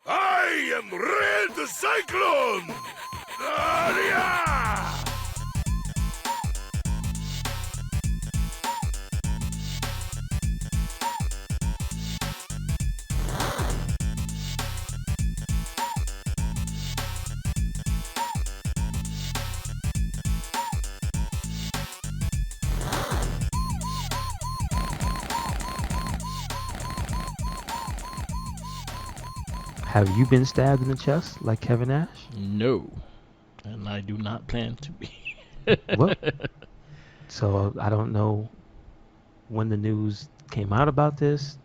I am Red Cyclone! Yeah! Have you been stabbed in the chest like Kevin Nash? No, and I do not plan to be. Well, so I don't know when the news came out about this.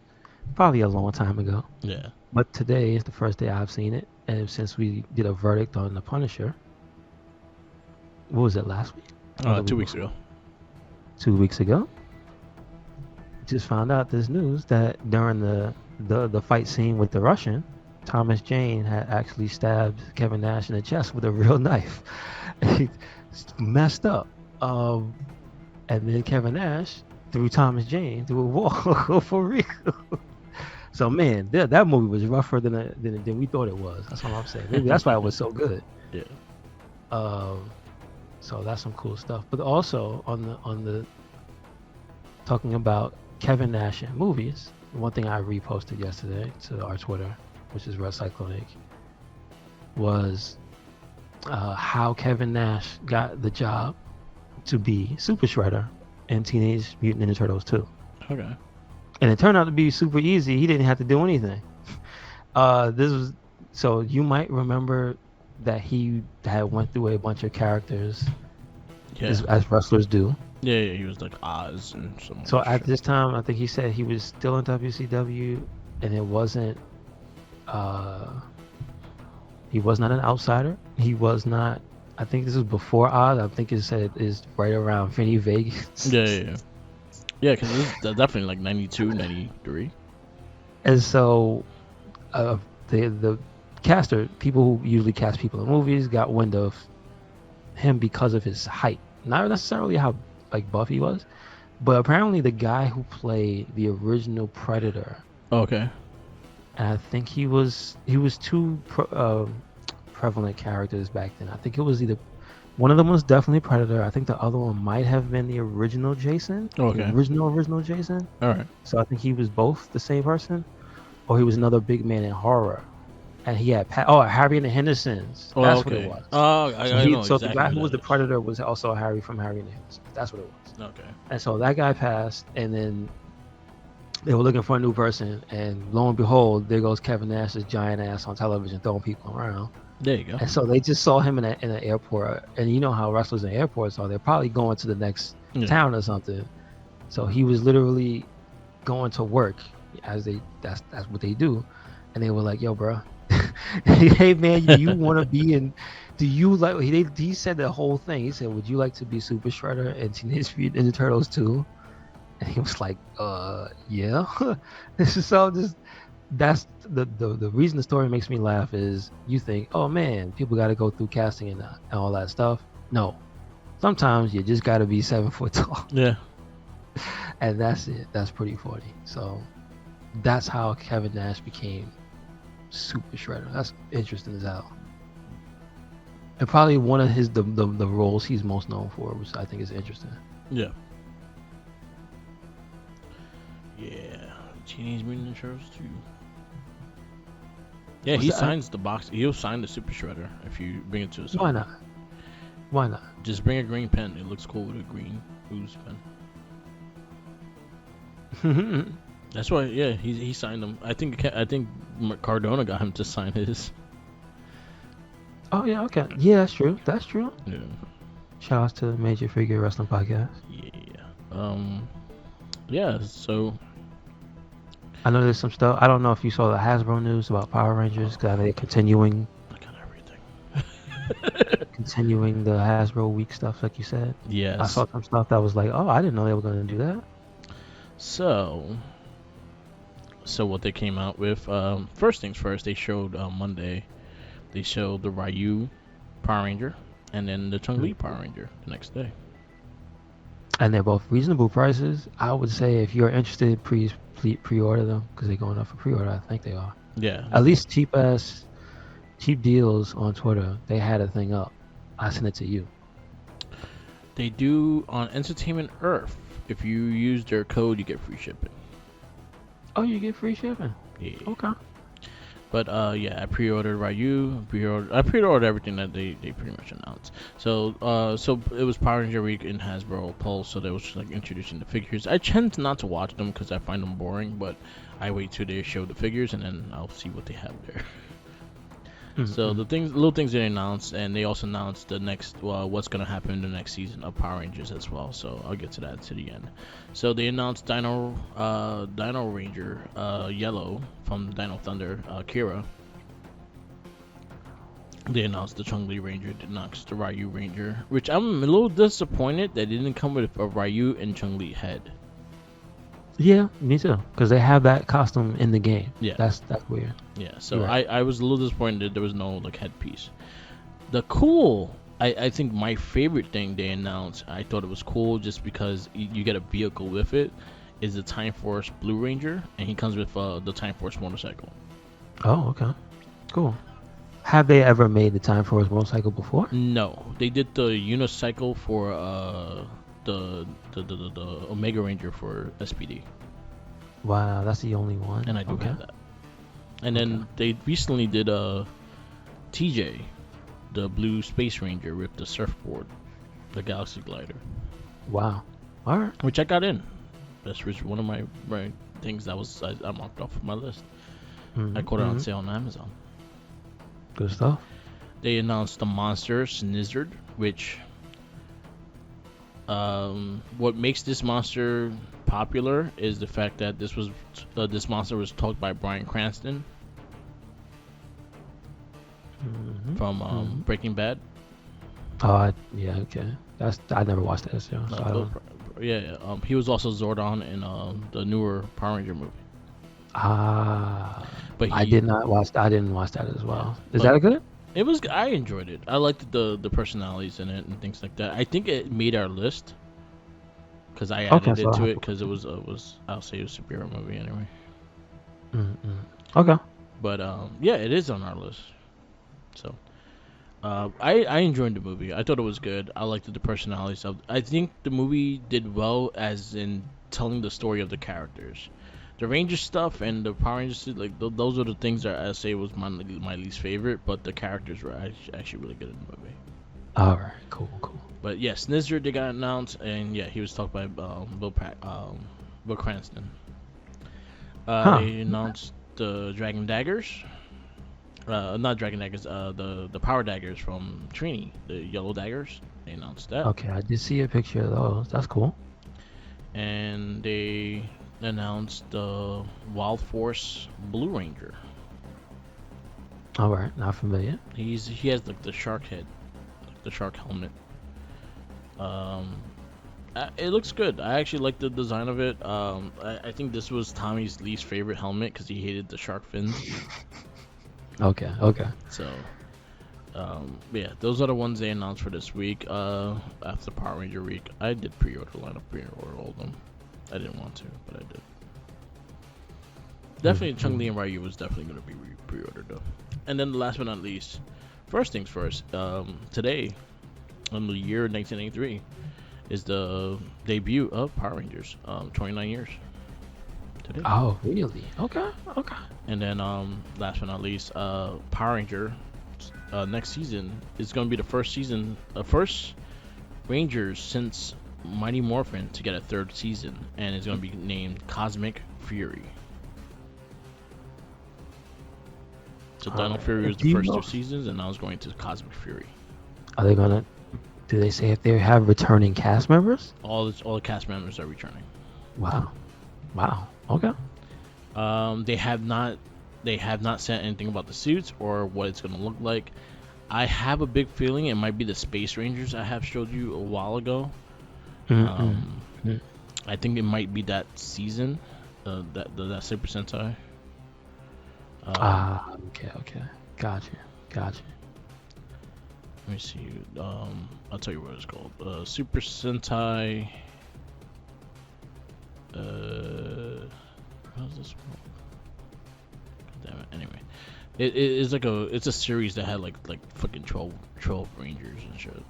Probably a long time ago. Yeah. But today is the first day I've seen it. And since we did a verdict on The Punisher, what was it, last week? 2 weeks ago. 2 weeks ago? Just found out this news that during the fight scene with the Russian, Thomas Jane had actually stabbed Kevin Nash in the chest with a real knife. He messed up. And then Kevin Nash threw Thomas Jane through a wall for real. So man, that movie was rougher than we thought it was. That's what I'm saying. Maybe that's why it was so good. Yeah. So that's some cool stuff. But also on the talking about Kevin Nash in movies, one thing I reposted yesterday to our Twitter, which is RedCycloneInc, was how Kevin Nash got the job to be Super Shredder in Teenage Mutant Ninja Turtles 2. Okay. And it turned out to be super easy. He didn't have to do anything. So you might remember that he had went through a bunch of characters, as wrestlers do. Yeah, he was like Oz and some. So at this time, I think he said he was still in WCW, and it wasn't. He was not an outsider. He was not. I think this was before Oz. I think it said is right around Vinny Vegas. Yeah, because it was definitely like 92, 93. And so, the caster, people who usually cast people in movies, got wind of him because of his height. Not necessarily how like buff he was, but apparently the guy who played the original Predator. Okay. And I think he was two prevalent characters back then. I think it was either one of them was definitely Predator. I think the other one might have been the original Jason. Okay. The original Jason. All right. So I think he was both the same person, or he was another big man in horror. And he had Harry and the Hendersons. That's what it was. I know so exactly the guy who was the is. Predator was also Harry from Harry and the Hendersons. That's what it was. Okay. And so that guy passed, and then they were looking for a new person, and lo and behold, there goes Kevin Nash's giant ass on television throwing people around. There you go. And so they just saw him in an airport, and you know how wrestlers in airports are. They're probably going to the next town or something. So he was literally going to work, that's what they do. And they were like, "Yo, bro, hey man, you want to be in? Do you like?" He said the whole thing. He said, "Would you like to be Super Shredder and Teenage Mutant Ninja Turtles 2?" And he was like, yeah. This is so just. That's the reason the story makes me laugh is you think, oh man, people got to go through casting and all that stuff. No, sometimes you just got to be 7 foot tall. Yeah. And that's it. That's pretty funny. So that's how Kevin Nash became Super Shredder. That's interesting as hell. And probably one of his the roles he's most known for, which I think is interesting. Yeah. Yeah. Teenage Mutant Ninja Turtles 2. Yeah, he signs the box. He'll sign the Super Shredder if you bring it to us. Why not? Why not? Just bring a green pen. It looks cool with a green ooze pen. That's why. Yeah, he signed them. I think Cardona got him to sign his. Oh yeah, okay. Yeah, that's true. That's true. Yeah. Shout out to Major Figure Wrestling Podcast. Yeah. Yeah. So. I know there's some stuff. I don't know if you saw the Hasbro news about Power Rangers. Because they're continuing. I got everything. Continuing the Hasbro week stuff, like you said. Yes. I saw some stuff that was like, oh, I didn't know they were going to do that. So what they came out with, first things first, they showed Monday, they showed the Ryu Power Ranger and then the Chun-Li Power Ranger the next day. And they're both reasonable prices. I would say if you're interested, pre-order them because they're going up for pre-order. I think they are. Yeah. At least cheap deals on Twitter. They had a thing up. I sent it to you. They do on Entertainment Earth. If you use their code, you get free shipping. Oh, you get free shipping. Yeah. Okay. But yeah, I pre-ordered Ryu. I pre-ordered everything that they pretty much announced. So so it was Power Ranger Week in Hasbro Pulse, so they was just, like introducing the figures. I tend not to watch them because I find them boring, but I wait till they show the figures and then I'll see what they have there. So the little things they announced, and they also announced the next, what's gonna happen in the next season of Power Rangers as well. So I'll get to that to the end. So they announced Dino Ranger Yellow from Dino Thunder, Kira. They announced the Chun-Li Ranger, they announced the Ryu Ranger, which I'm a little disappointed that didn't come with a Ryu and Chun-Li head. Yeah, me too. Because they have that costume in the game. Yeah, that's weird. Yeah, so right. I was a little disappointed that there was no like headpiece. I think my favorite thing they announced, I thought it was cool just because you get a vehicle with it, is the Time Force Blue Ranger, and he comes with the Time Force motorcycle. Oh, okay. Cool. Have they ever made the Time Force motorcycle before? No, they did the unicycle for the Omega Ranger for SPD. Wow, that's the only one. And I do have that. And then they recently did TJ, the Blue Space Ranger with the surfboard, the Galaxy Glider. Wow. All right. Which I got in. That's one of my things that was I marked off of my list. I caught it on sale on Amazon. Good stuff. They announced the monster Snizzard, which what makes this monster popular is the fact that this monster was talked by Bryan Cranston from Breaking Bad. Oh, yeah, okay. I never watched that show. So he was also Zordon in the newer Power Ranger movie. But I didn't watch that as well. Is that good? It was. I enjoyed it. I liked the personalities in it and things like that. I think it made our list because I added it to it because it was I'll say it was a superhero movie anyway. Okay. But yeah, it is on our list. So I enjoyed the movie. I thought it was good. I liked the personalities of. I think the movie did well as in telling the story of the characters. The Ranger stuff and the Power Rangers, like those are the things that I say was my least favorite. But the characters were actually really good in the movie. All right, cool. But yeah, Snizzard they got announced, and yeah, he was talked by Bill Cranston. They announced the Dragon Daggers. Not Dragon Daggers. The Power Daggers from Trini, the yellow daggers. They announced that. Okay, I did see a picture of those. That's cool. And they announced the Wild Force Blue Ranger. All right, not familiar. He has like the shark head, like the shark helmet. It looks good. I actually like the design of it. I think this was Tommy's least favorite helmet because he hated the shark fins. Okay. So, yeah, those are the ones they announced for this week. After Power Ranger Week, I did pre-order all of them. I didn't want to, but I did. Definitely, Chun-Li and Ryu was definitely going to be pre-ordered though. And then last but not least, first things first. Today, in the year 1983, is the debut of Power Rangers. 29 years. Today. Oh, really? Okay. And then, last but not least, Power Ranger next season is going to be the first Rangers since Mighty Morphin to get a third season, and it's going to be named Cosmic Fury. So Dino Fury was the first 2 seasons, and now it's going to Cosmic Fury. Do they say if they have returning cast members? All the cast members are returning. Wow. Okay. They have not said anything about the suits or what it's going to look like. I have a big feeling it might be the Space Rangers I have showed you a while ago. I think it might be that season, that Super Sentai. Okay. Gotcha. Let me see. I'll tell you what it's called. Super Sentai. How's this one? Damn it. Anyway, It's like it's a series that had like fucking 12 Rangers and shit.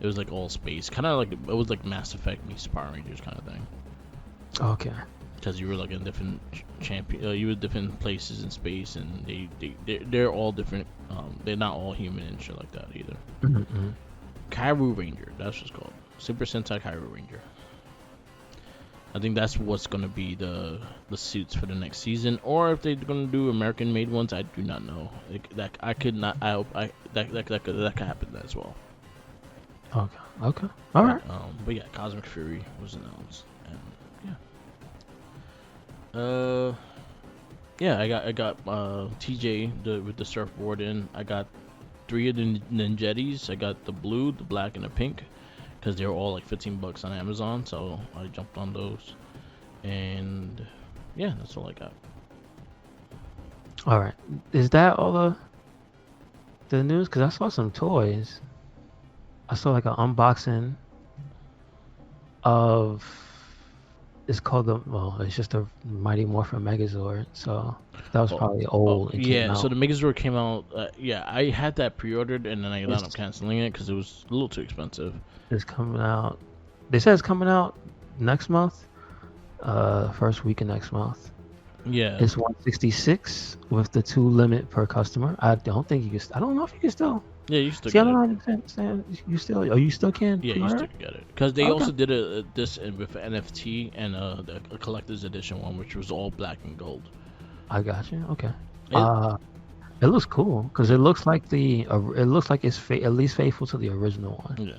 It was like all space, kind of like it was like Mass Effect meets Power Rangers kind of thing. Okay. Because you were like in different you were different places in space, and they're all different. They're not all human and shit like that either. Mm-hmm. Kairu Ranger, that's what's called. Super Sentai Kairu Ranger. I think that's what's gonna be the suits for the next season, or if they're gonna do American made ones, I do not know. That I could not. I hope that could happen as well. Okay. All right. But yeah, Cosmic Fury was announced, and yeah. I got TJ with the surfboard in. I got 3 of the Ninjettis. I got the blue, the black, and the pink, because they were all like $15 on Amazon. So I jumped on those, and yeah, that's all I got. All right. Is that all the news? Because I saw some toys. I saw like an unboxing of. It's called it's just a Mighty Morphin Megazord. So that was probably old. Yeah, so the Megazord came out. Yeah, I had that pre-ordered, and then I ended up canceling it because it was a little too expensive. It's coming out. They said it's coming out next month. First week of next month. Yeah. It's 166 with the 2 limit per customer. I don't think you can. I don't know if you can still. Yeah, you still. See, I don't understand. You still. Oh, you still can. Yeah, you still can get it because they also did this with an NFT and a collector's edition one, which was all black and gold. I got you. Okay. It looks cool because it looks like it's at least faithful to the original one. Yeah.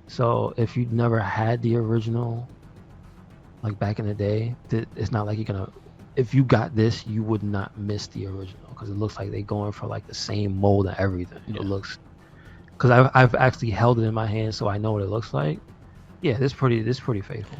So if you never had the original, like back in the day, it's not like you're gonna. If you got this, you would not miss the original because it looks like they're going for like the same mold and everything. Yeah. It looks, because I've actually held it in my hand, so I know what it looks like. Yeah, this pretty faithful.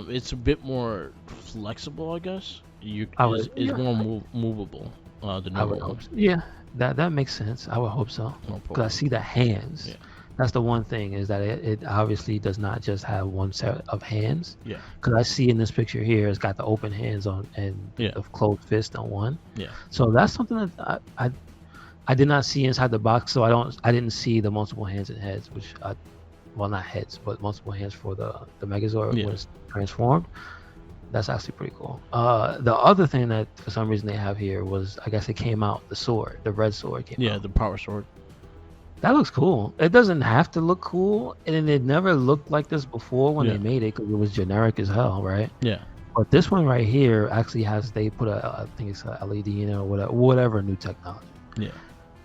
It's a bit more flexible, I guess. It's more movable. The newer one. Yeah, that makes sense. I would hope so. Because I see the hands. Yeah. That's the one thing, is that it obviously does not just have one set of hands. Yeah. Because I see in this picture here, it's got the open hands on and the closed fist on one. Yeah. So that's something that I did not see inside the box. So I didn't see the multiple hands and heads, which well, not heads, but multiple hands for the Megazord was transformed. That's actually pretty cool. The other thing that for some reason they have here was, I guess it came out, the red sword came out. Yeah, the power sword. That looks cool. It doesn't have to look cool, and it never looked like this before when they made it, because it was generic as hell, right? Yeah. But this one right here actually they put I think it's a LED in it or whatever new technology. Yeah.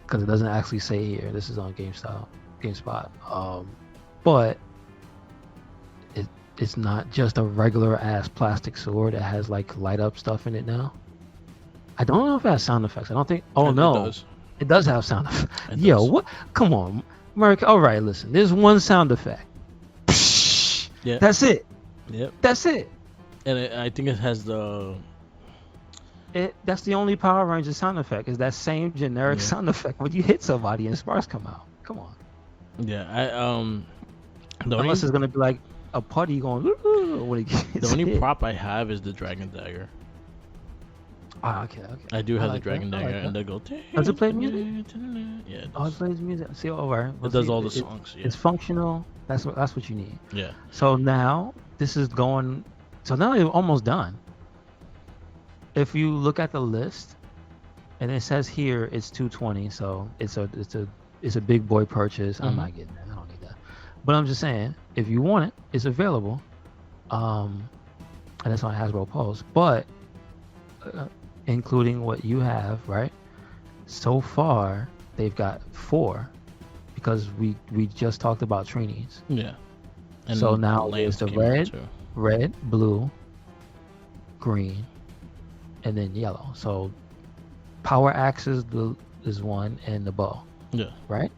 Because it doesn't actually say here. This is on GameSpot. But it's not just a regular ass plastic sword. It has like light up stuff in it now. I don't know if it has sound effects. I don't think. Oh no. It does have sound effects. Yo, what? Come on, Merc. All right, listen. There's one sound effect. Yeah. That's it. Yep. That's it. And I think it has that's the only Power Ranger sound effect, is that same generic sound effect when you hit somebody and sparks come out. Come on. Yeah, unless it's gonna be like a putty going. When it gets the only hit. prop I have is the Dragon Dagger. Okay. I do have the Dragon Dagger, and they go. Does it play music? Yeah. It plays music. See, all right. It does all the songs. It's functional. That's what you need. Yeah. So now this is going. So now it's almost done. If you look at the list, and it says here it's $220, so it's a big boy purchase. I'm not getting that. I don't need that. But I'm just saying, if you want it, it's available. And it's on Hasbro Pulse, but including what you have, right? So far, they've got 4, because we just talked about Trini's. Yeah. And so now it's the red, blue, green, and then yellow. So Power Axe is one, and the bow. Yeah. Right?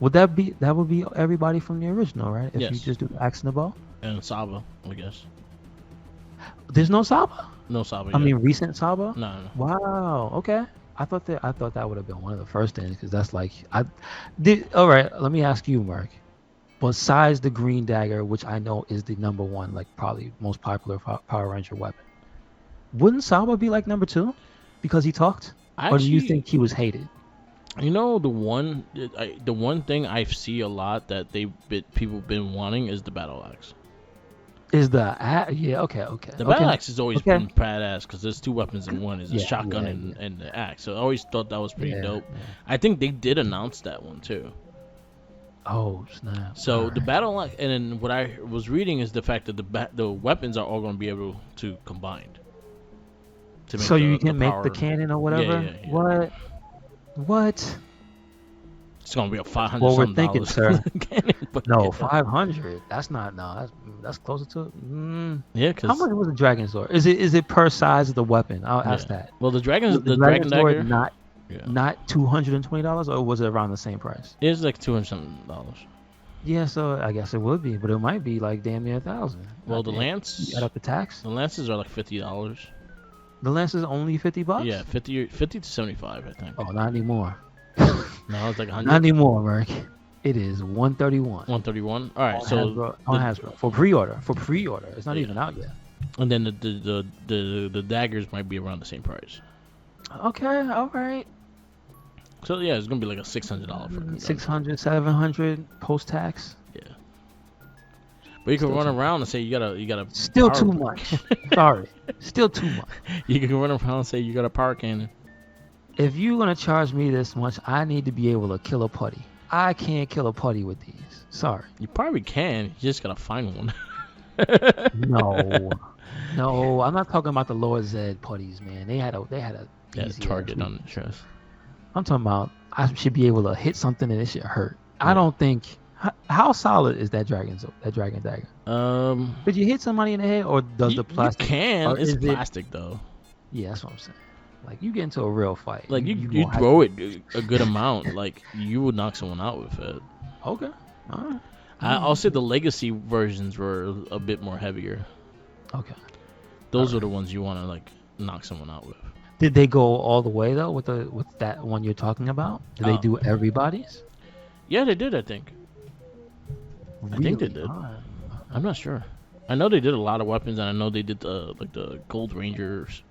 That would be everybody from the original, right? If you just do the axe and the bow? And Saba, I guess. There's no Saba? No Saba. I mean, recent Saba? No. Wow. Okay. I thought that would have been one of the first things, because that's like all right. Let me ask you, Mark. Besides the green dagger, which I know is the number one, like probably most popular Power Ranger weapon, wouldn't Saba be like number 2 because he talked? Or do you think he was hated? You know, the one thing I see a lot that people been wanting is the battle axe. Is the yeah, okay. The battle axe has always been badass because there's 2 weapons in one. It's a shotgun and the axe. So I always thought that was pretty dope. Yeah. I think they did announce that one too. Oh snap! So the battle axe, and then what I was reading is the fact that the weapons are all going to be able to combine. So you can make the cannon or whatever. Yeah. What? It's gonna be a $500. What we're thinking, sir? Cannon, no, 500. That's not. No, that's closer to. Yeah, because how much was a dragon sword? Is it per size of the weapon? I'll ask that. Well, the dragon sword dagger not $220, or was it around the same price? It's like $200. Yeah, so I guess it would be, but it might be like damn near $1,000. Well, the lance. You add up the tax. The lances are like $50. The lance is only $50. Yeah, 50 to 75, I think. Oh, not anymore. No, it's like 100. Not anymore, Merc. It is 131. 131. All right, on Hasbro for pre-order. It's not even out yet. And then the daggers might be around the same price. Okay, all right. So yeah, it's gonna be like a $600 for $600, $700 post tax. Yeah. But you can run around and say you gotta. Still too much. Sorry, still too much. You can run around and say you got a power cannon. If you're gonna charge me this much, I need to be able to kill a putty. I can't kill a putty with these. Sorry. You probably can. You just gotta find one. No, I'm not talking about the Lower Zed putties, man. They had a target on the chest. I'm talking about I should be able to hit something and it should hurt. Yeah. I don't think. How solid is that dragon dagger? Did you hit somebody in the head, or does the plastic? You can. It's plastic though. Yeah, that's what I'm saying. Like you get into a real fight. Like you throw it a good amount. Like you would knock someone out with it. Okay. All right. I'll say the legacy versions were a bit more heavier. Okay. Those are the ones you want to like knock someone out with. Did they go all the way though with that one you're talking about? Did they do everybody's? Yeah, they did. I think. Really? I think they did. I'm not sure. I know they did a lot of weapons, and I know they did the Gold Rangers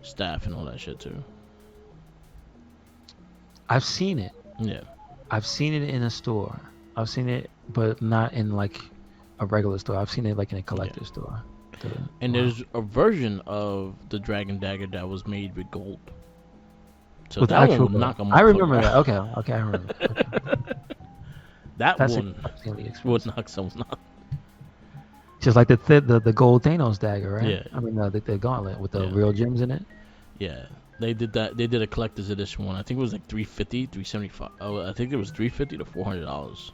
staff and all that shit too. I've seen it. Yeah. I've seen it in a store. I've seen it, but not in like a regular store. I've seen it like in a collector store. And there's a version of the Dragon Dagger that was made with gold. So with that one would knock them. I remember that. Okay, I remember. Okay. That's one would knock someone out. Just like the gold Thanos dagger, right? Yeah. I mean the gauntlet with the real gems in it. Yeah, they did that. They did a collector's edition one. I think it was like $350, $375. Oh, I think it was $350 to $400.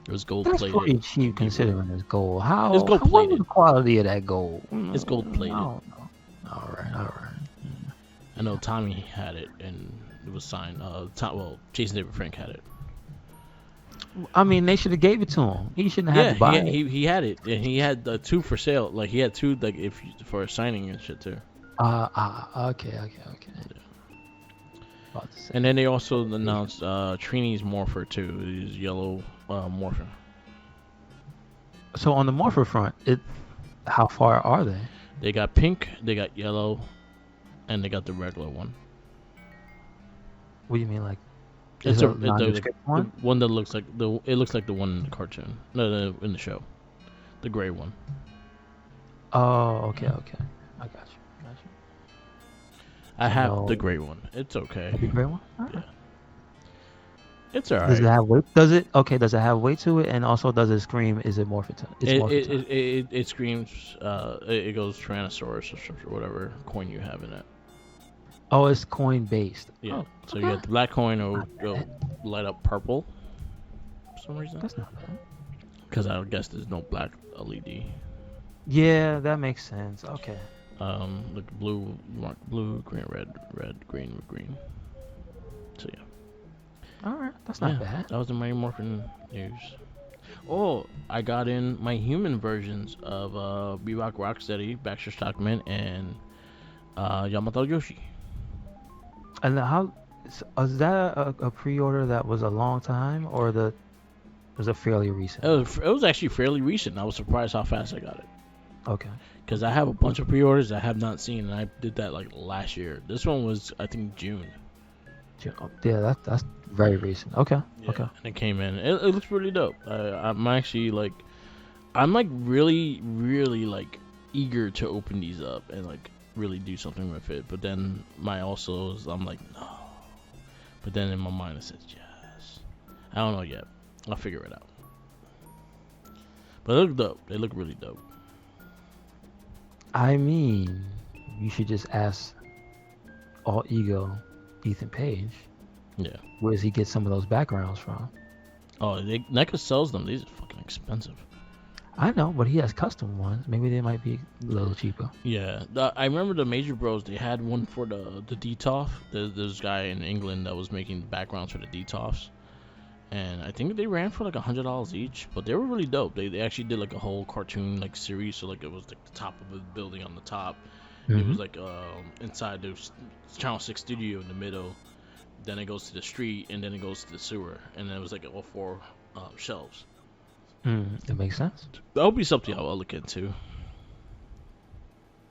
It was gold plated. That's pretty cheap considering it's gold. It's gold plated. What was the quality of that gold? It's gold plated. I don't know. All right. I know Tommy had it and it was signed. Jason David Frank had it. I mean, they should have gave it to him. He shouldn't have had to buy it. He had it, and he had 2 for sale. Like he had 2 like for a signing and shit too. Okay. Yeah. And then they also announced Trini's Morpher too. His yellow Morpher. So on the Morpher front, how far are they? They got pink, they got yellow, and they got the regular one. What do you mean, like? It's the one that looks like it looks like the one in the cartoon, no, in the show, the gray one. Oh, okay. I got you. I have the gray one. It's okay. The gray one? Yeah. It's alright. Does it have weight? Does it have weight to it? And also, does it scream? Is it Morphin? It screams. It goes Tyrannosaurus or whatever coin you have in it. Oh, it's coin based. Yeah. Oh, so you get the black coin will light up purple for some reason. That's not bad. Because I guess there's no black LED. Yeah, that makes sense. Okay. Like blue, green, red, green. So yeah. All right, that's not bad. That was the Mighty Morphin news. Oh, I got in my human versions of Bebop Rocksteady, Baxter Stockman, and Yamato Yoshi. And how is that a pre-order that was a long time, or was it fairly recent? It was actually fairly recent. I was surprised how fast I got it. Okay. Because I have a bunch of pre-orders I have not seen, and I did that like last year. This one was, I think, June. Yeah, that's very recent. Okay. Yeah, Okay. and it came in. It looks really dope. I'm actually like, I'm like really, really like eager to open these up and like really do something with it. But then I'm like, no. But then in my mind it says yes. I don't know yet. I'll figure it out. But they look dope. They look really dope. I mean, you should just ask All Ego Ethan Page. Yeah. Where does he get some of those backgrounds from? Oh, NECA sells them. These are fucking expensive. I know, but he has custom ones. Maybe they might be a little cheaper. Yeah, I remember the Major Bros. They had one for the DTOF. There's this guy in England that was making backgrounds for the DTOFs, and I think they ran for like $100 each. But they were really dope. They actually did like a whole cartoon like series. So like it was like the top of the building on the top. It was like inside the Channel 6 studio in the middle. Then it goes to the street, and then it goes to the sewer, and then it was like all four shelves. That makes sense. That'll be something I'll look into.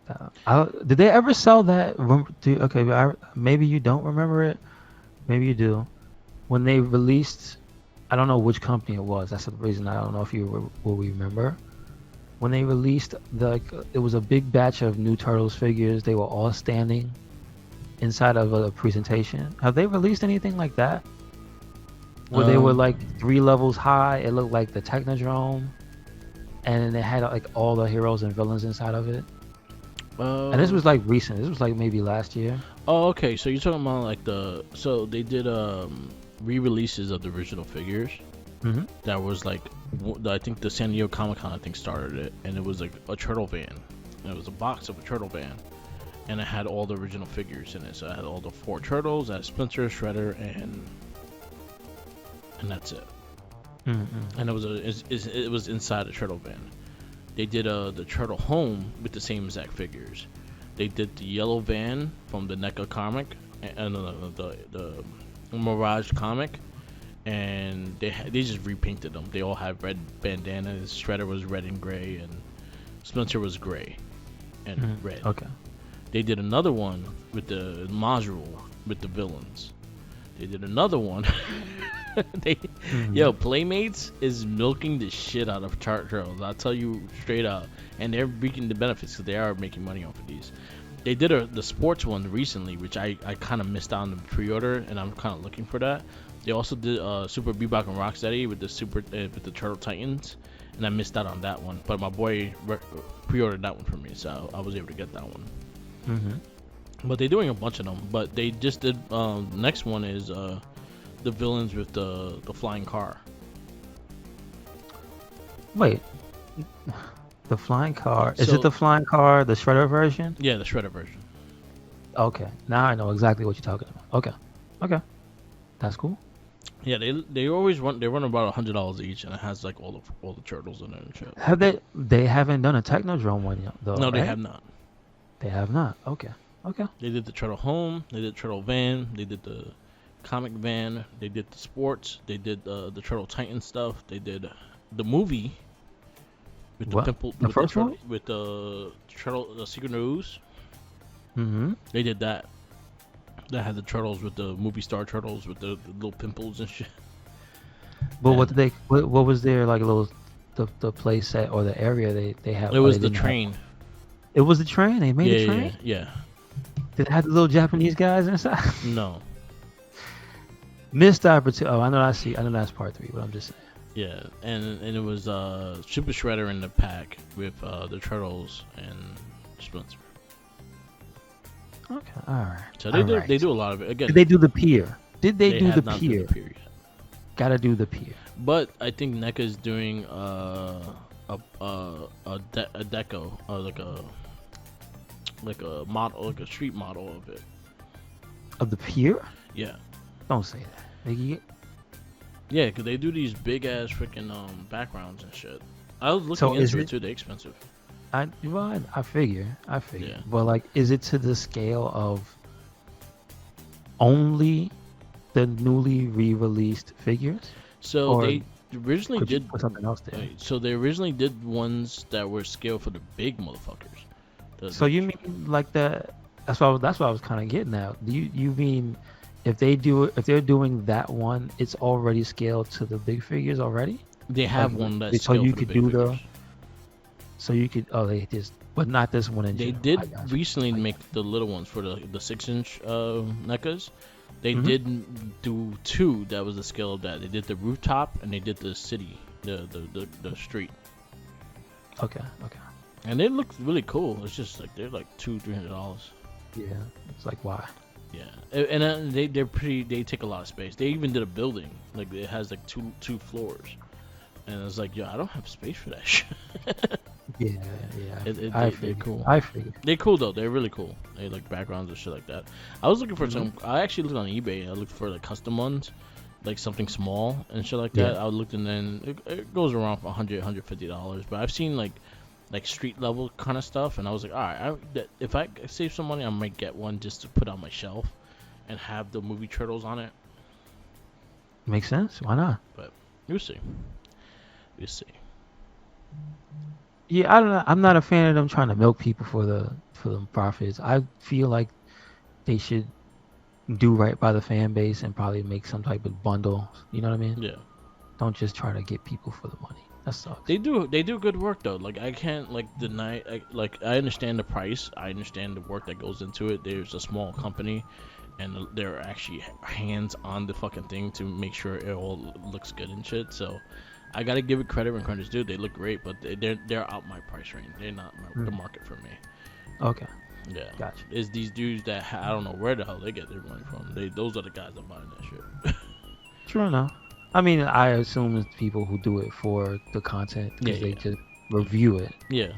Did they ever sell that? Maybe you don't remember it. Maybe you do. When they released, I don't know which company it was. That's the reason I don't know if you will remember. When they released it was a big batch of new Turtles figures. They were all standing inside of a presentation. Have they released anything like that? Where they were like 3 levels high. It looked like the Technodrome, and it had like all the heroes and villains inside of it. And this was like recent. This was like maybe last year. Oh, okay. So you're talking about like so they did re-releases of the original figures. That was like, I think the San Diego Comic-Con I think started it, and it was like a turtle van. And it was a box of a turtle van, and it had all the original figures in it. So it had all the 4 turtles, it had Splinter, Shredder, and that's it. And it was inside a turtle van. They did the turtle home with the same exact figures. They did the yellow van from the NECA comic and the Mirage comic, and they just repainted them. They all have red bandanas. Shredder was red and gray, and Splinter was gray and red. Okay. They did another one with the module with the villains. They did another one. Yo, Playmates is milking the shit out of Turtles. I'll tell you straight up, and they're reaping the benefits because they are making money off of these. They did the sports one recently, which I kind of missed out on the pre-order, and I'm kind of looking for that. They also did Super Bebop and Rocksteady with the Turtle Titans, and I missed out on that one. But my boy pre-ordered that one for me, so I was able to get that one. But they're doing a bunch of them. But they just did next one is the villains with the flying car. Wait, the flying car? Is it the flying car, the Shredder version? Yeah, the Shredder version. Okay, now I know exactly what you're talking about. Okay, that's cool. Yeah, they always run. They run about $100 each, and it has like all the turtles in it and shit. Have they? They haven't done a Technodrome one yet, though. No, they right? have not. They have not. Okay. They did the turtle home. They did turtle van. They did the comic van. They did the sports. They did the Turtle Titan stuff. They did the movie with the pimple. The first one with the turtle, the Secret News. Mm-hmm. They did that. That had the turtles with the movie star turtles with the little pimples and shit. But what was their like little the play set or the area they have? It was the train. It was the train. They made a train. Yeah. Did it have the little Japanese guys inside? No. Missed opportunity. Oh, I know that's part 3, but I'm just saying. Yeah, and it was Super Shredder in the pack with the turtles and Splinter. Okay, all right. So they do a lot of it again. Did they do the pier? Did they do the not pier? Do the pier yet. Gotta do the pier. But I think NECA is doing a deco, like a model, like a street model of it. Of the pier? Yeah. Don't say that. Yeah, because they do these big ass freaking backgrounds and shit. I was looking into it too. They're expensive. I figure. Yeah. But like, is it to the scale of only the newly re-released figures? So originally Could you did put something else there? so they originally did ones that were scaled for the big motherfuckers. So you mean like that? That's what I was kind of getting at. You mean if they're doing that one, it's already scaled to the big figures already? They have Like, one that's so scaled you for the could big do figures. they just, but not this one in They general. did I got you. recently make the little ones for the 6-inch NECAs. They Mhm. did do 2 that was the scale of that. They did the rooftop and they did the city, the street. Okay. And they look really cool. It's just like they're like $200-300. Yeah, it's like why? Yeah, and they're pretty. They take a lot of space. They even did a building like it has like two floors, and it's like, yo, I don't have space for that shit. Yeah. They're cool. I figured. They're cool though. They're really cool. They like backgrounds and shit like that. I was looking for Mm-hmm. some. I actually looked on eBay. I looked for like custom ones, like something small and shit like Yeah. that. I looked and then it goes around for $100-150. But I've seen like street level kind of stuff, and I was like, all right, if I save some money, I might get one just to put on my shelf and have the movie turtles on it. Makes sense. Why not? But we'll see. Yeah, I don't know. I'm not a fan of them trying to milk people for the profits. I feel like they should do right by the fan base and probably make some type of bundle. You know what I mean? Yeah. Don't just try to get people for the money. That sucks. They do good work though. Like I can't deny. I understand the price. I understand the work that goes into it. There's a small company, and they're actually hands on the fucking thing to make sure it all looks good and shit. So I gotta give it credit when credit's due. They look great, but they're out my price range. They're not the market for me. Okay. Yeah. Gotcha. It's these dudes that I don't know where the hell they get their money from. Those are the guys that buying that shit. True enough. I mean, I assume it's people who do it for the content because Yeah, they just review it. Yeah.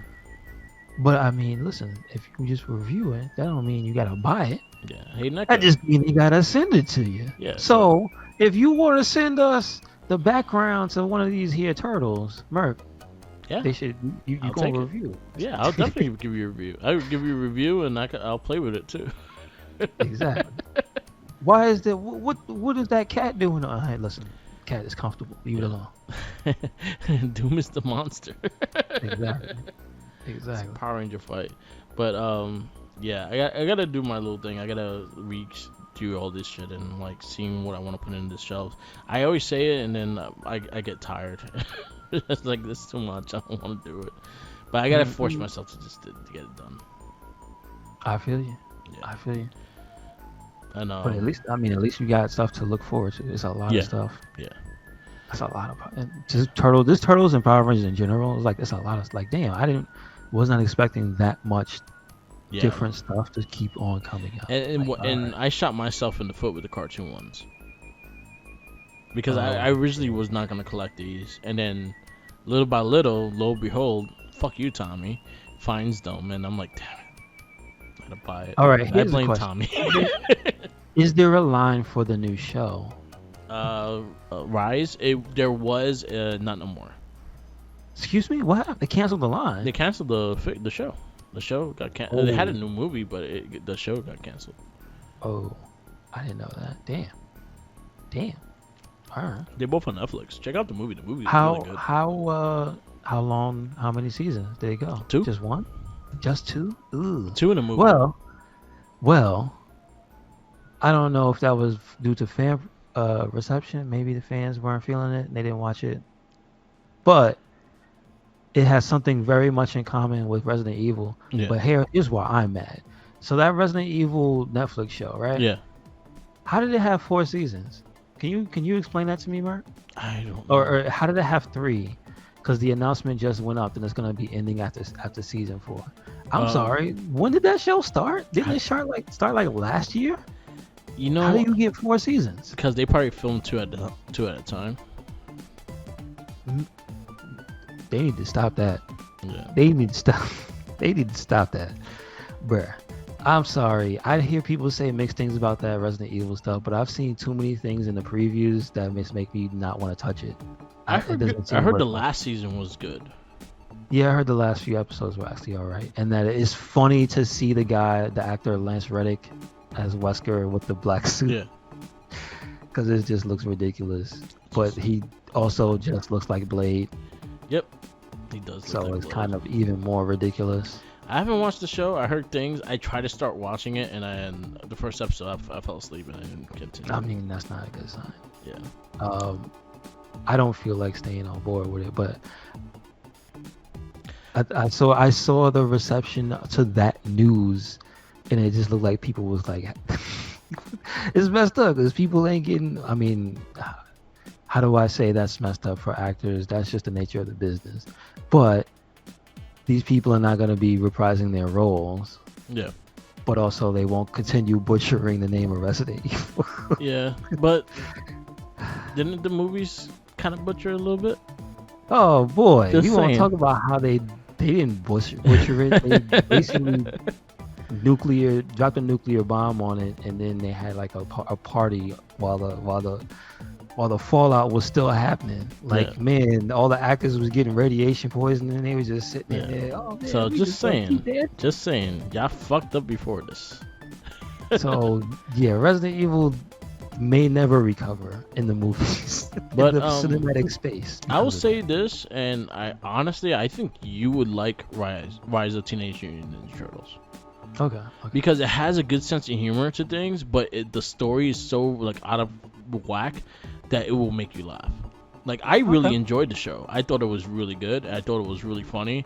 But I mean, listen, if you just review it, that don't mean you gotta buy it. Yeah. Hey, NECA. That just means you gotta send it to you. Yeah. So if you want to send us the background to one of these here turtles, Merc, Yeah. they should. You I'll go take it. review. Yeah, I'll definitely give you a review. I'll give you a review, and I'll play with it too. Exactly. Why is that? What is that cat doing? Hey, listen, cat is comfortable. Leave it alone. Doom is the monster. Exactly. It's a Power Ranger fight. But yeah, I gotta do my little thing. I gotta read through all this shit and like seeing what I want to put in the shelves. I always say it, and then I get tired. It's like, this is too much. I don't want to do it. But I gotta force myself to just to get it done. I feel you. Yeah. I feel you. And But at least you got stuff to look forward to. It's a lot Yeah. of stuff. Yeah. That's a lot of and just turtles and Power Rangers in general. It's like it's a lot of like, damn, was not expecting that much Yeah. different stuff to keep on coming out. And I shot myself in the foot with the cartoon ones. Because I originally was not gonna collect these, and then little by little, lo and behold, fuck you, Tommy, finds them, and I'm like, damn it, I gotta buy it. All right, I here's the blame question. Tommy. Is there a line for the new show? Rise. There was not no more. Excuse me, what happened? They canceled the line. They canceled the show. The show got canceled. They had a new movie, but the show got canceled. Oh, I didn't know that. Damn. All right. They're both on Netflix. Check out the movie. The movie is How really good. how long? How many seasons did it go? 2. Just one? Just 2? Ooh. 2 in the movie. Well. I don't know if that was due to fan reception. Maybe the fans weren't feeling it and they didn't watch it. But it has something very much in common with Resident Evil. Yeah. But here's why I'm mad. So that Resident Evil Netflix show, right? Yeah. How did it have 4 seasons? Can you explain that to me, Mark? I don't know. Or how did it have 3? Because the announcement just went up and it's gonna be ending after season 4. I'm sorry. When did that show start? Didn't it start like last year? You know, How do you get 4 seasons? because they probably filmed two at a time. They need to stop that. Yeah. They need to stop that, bruh. I'm sorry. I hear people say mixed things about that Resident Evil stuff, but I've seen too many things in the previews that make me not want to touch it. I heard the last season was good. Yeah, I heard the last few episodes were actually all right, and that it's funny to see the actor Lance Reddick as Wesker with the black suit. Yeah. Because it just looks ridiculous. So but he also just looks like Blade, Yep, he does. so look like it's Blade. kind of even more ridiculous. I haven't watched the show. I heard things. I tried to start watching it, and the first episode, I fell asleep and I didn't continue. I mean, that's not a good sign. Yeah. I don't feel like staying on board with it, but I saw the reception to that news, and it just looked like people was like, it's messed up because people ain't getting. I mean, how do I say that's messed up for actors? That's just the nature of the business. But these people are not going to be reprising their roles. Yeah. But also, they won't continue butchering the name of Resident Evil. Yeah, but didn't the movies kind of butcher a little bit? Oh boy, Just you want to saying. talk about how they didn't butcher it? They basically dropped a nuclear bomb on it, and then they had like a party while the fallout was still happening. Like, Yeah. man, all the actors was getting radiation poisoning, and they was just sitting Yeah. there. Oh, man, So we just gonna keep saying, y'all fucked up before this. that. So yeah, Resident Evil may never recover in the movies, But, in the cinematic space. I will because of say this, and I think you would like Rise of Teenage Mutant Ninja Turtles. that. Okay. Because it has a good sense of humor to things, but the story is so like out of whack that it will make you laugh. Like, I really Okay. enjoyed the show. I thought it was really good. I thought it was really funny.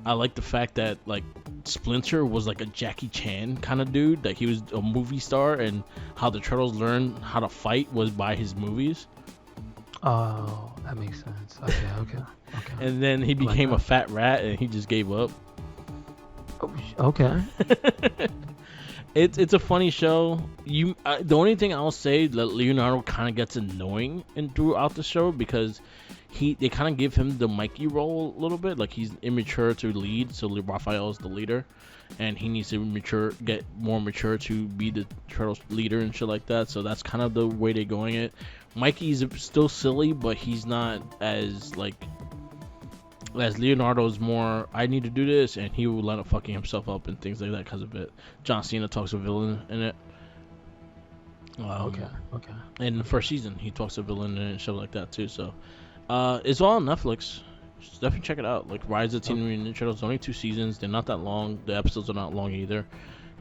I like the fact that like Splinter was like a Jackie Chan kind of dude, that he was a movie star, and how the Turtles learned how to fight was by his movies. Oh, that makes sense. Okay. And then he like became that. a fat rat and he just gave up. Okay. It's a funny show. The only thing I'll say that Leonardo kind of gets annoying throughout the show, because they kind of give him the Mikey role a little bit. Like, he's immature to lead, so Raphael is the leader, and he needs to get more mature to be the Turtles leader and shit like that. So that's kind of the way they're going it. Mikey's still silly, but he's not as like. As Leonardo's more, I need to do this, and he will end up fucking himself up and things like that because of it. John Cena talks a villain in it. Okay. In the first season, he talks a villain in it and shit like that too. So, it's all on Netflix. Just definitely check it out. Like, Rise of Teenage Mutant Ninja Turtles, only 2 seasons. They're not that long. The episodes are not long either.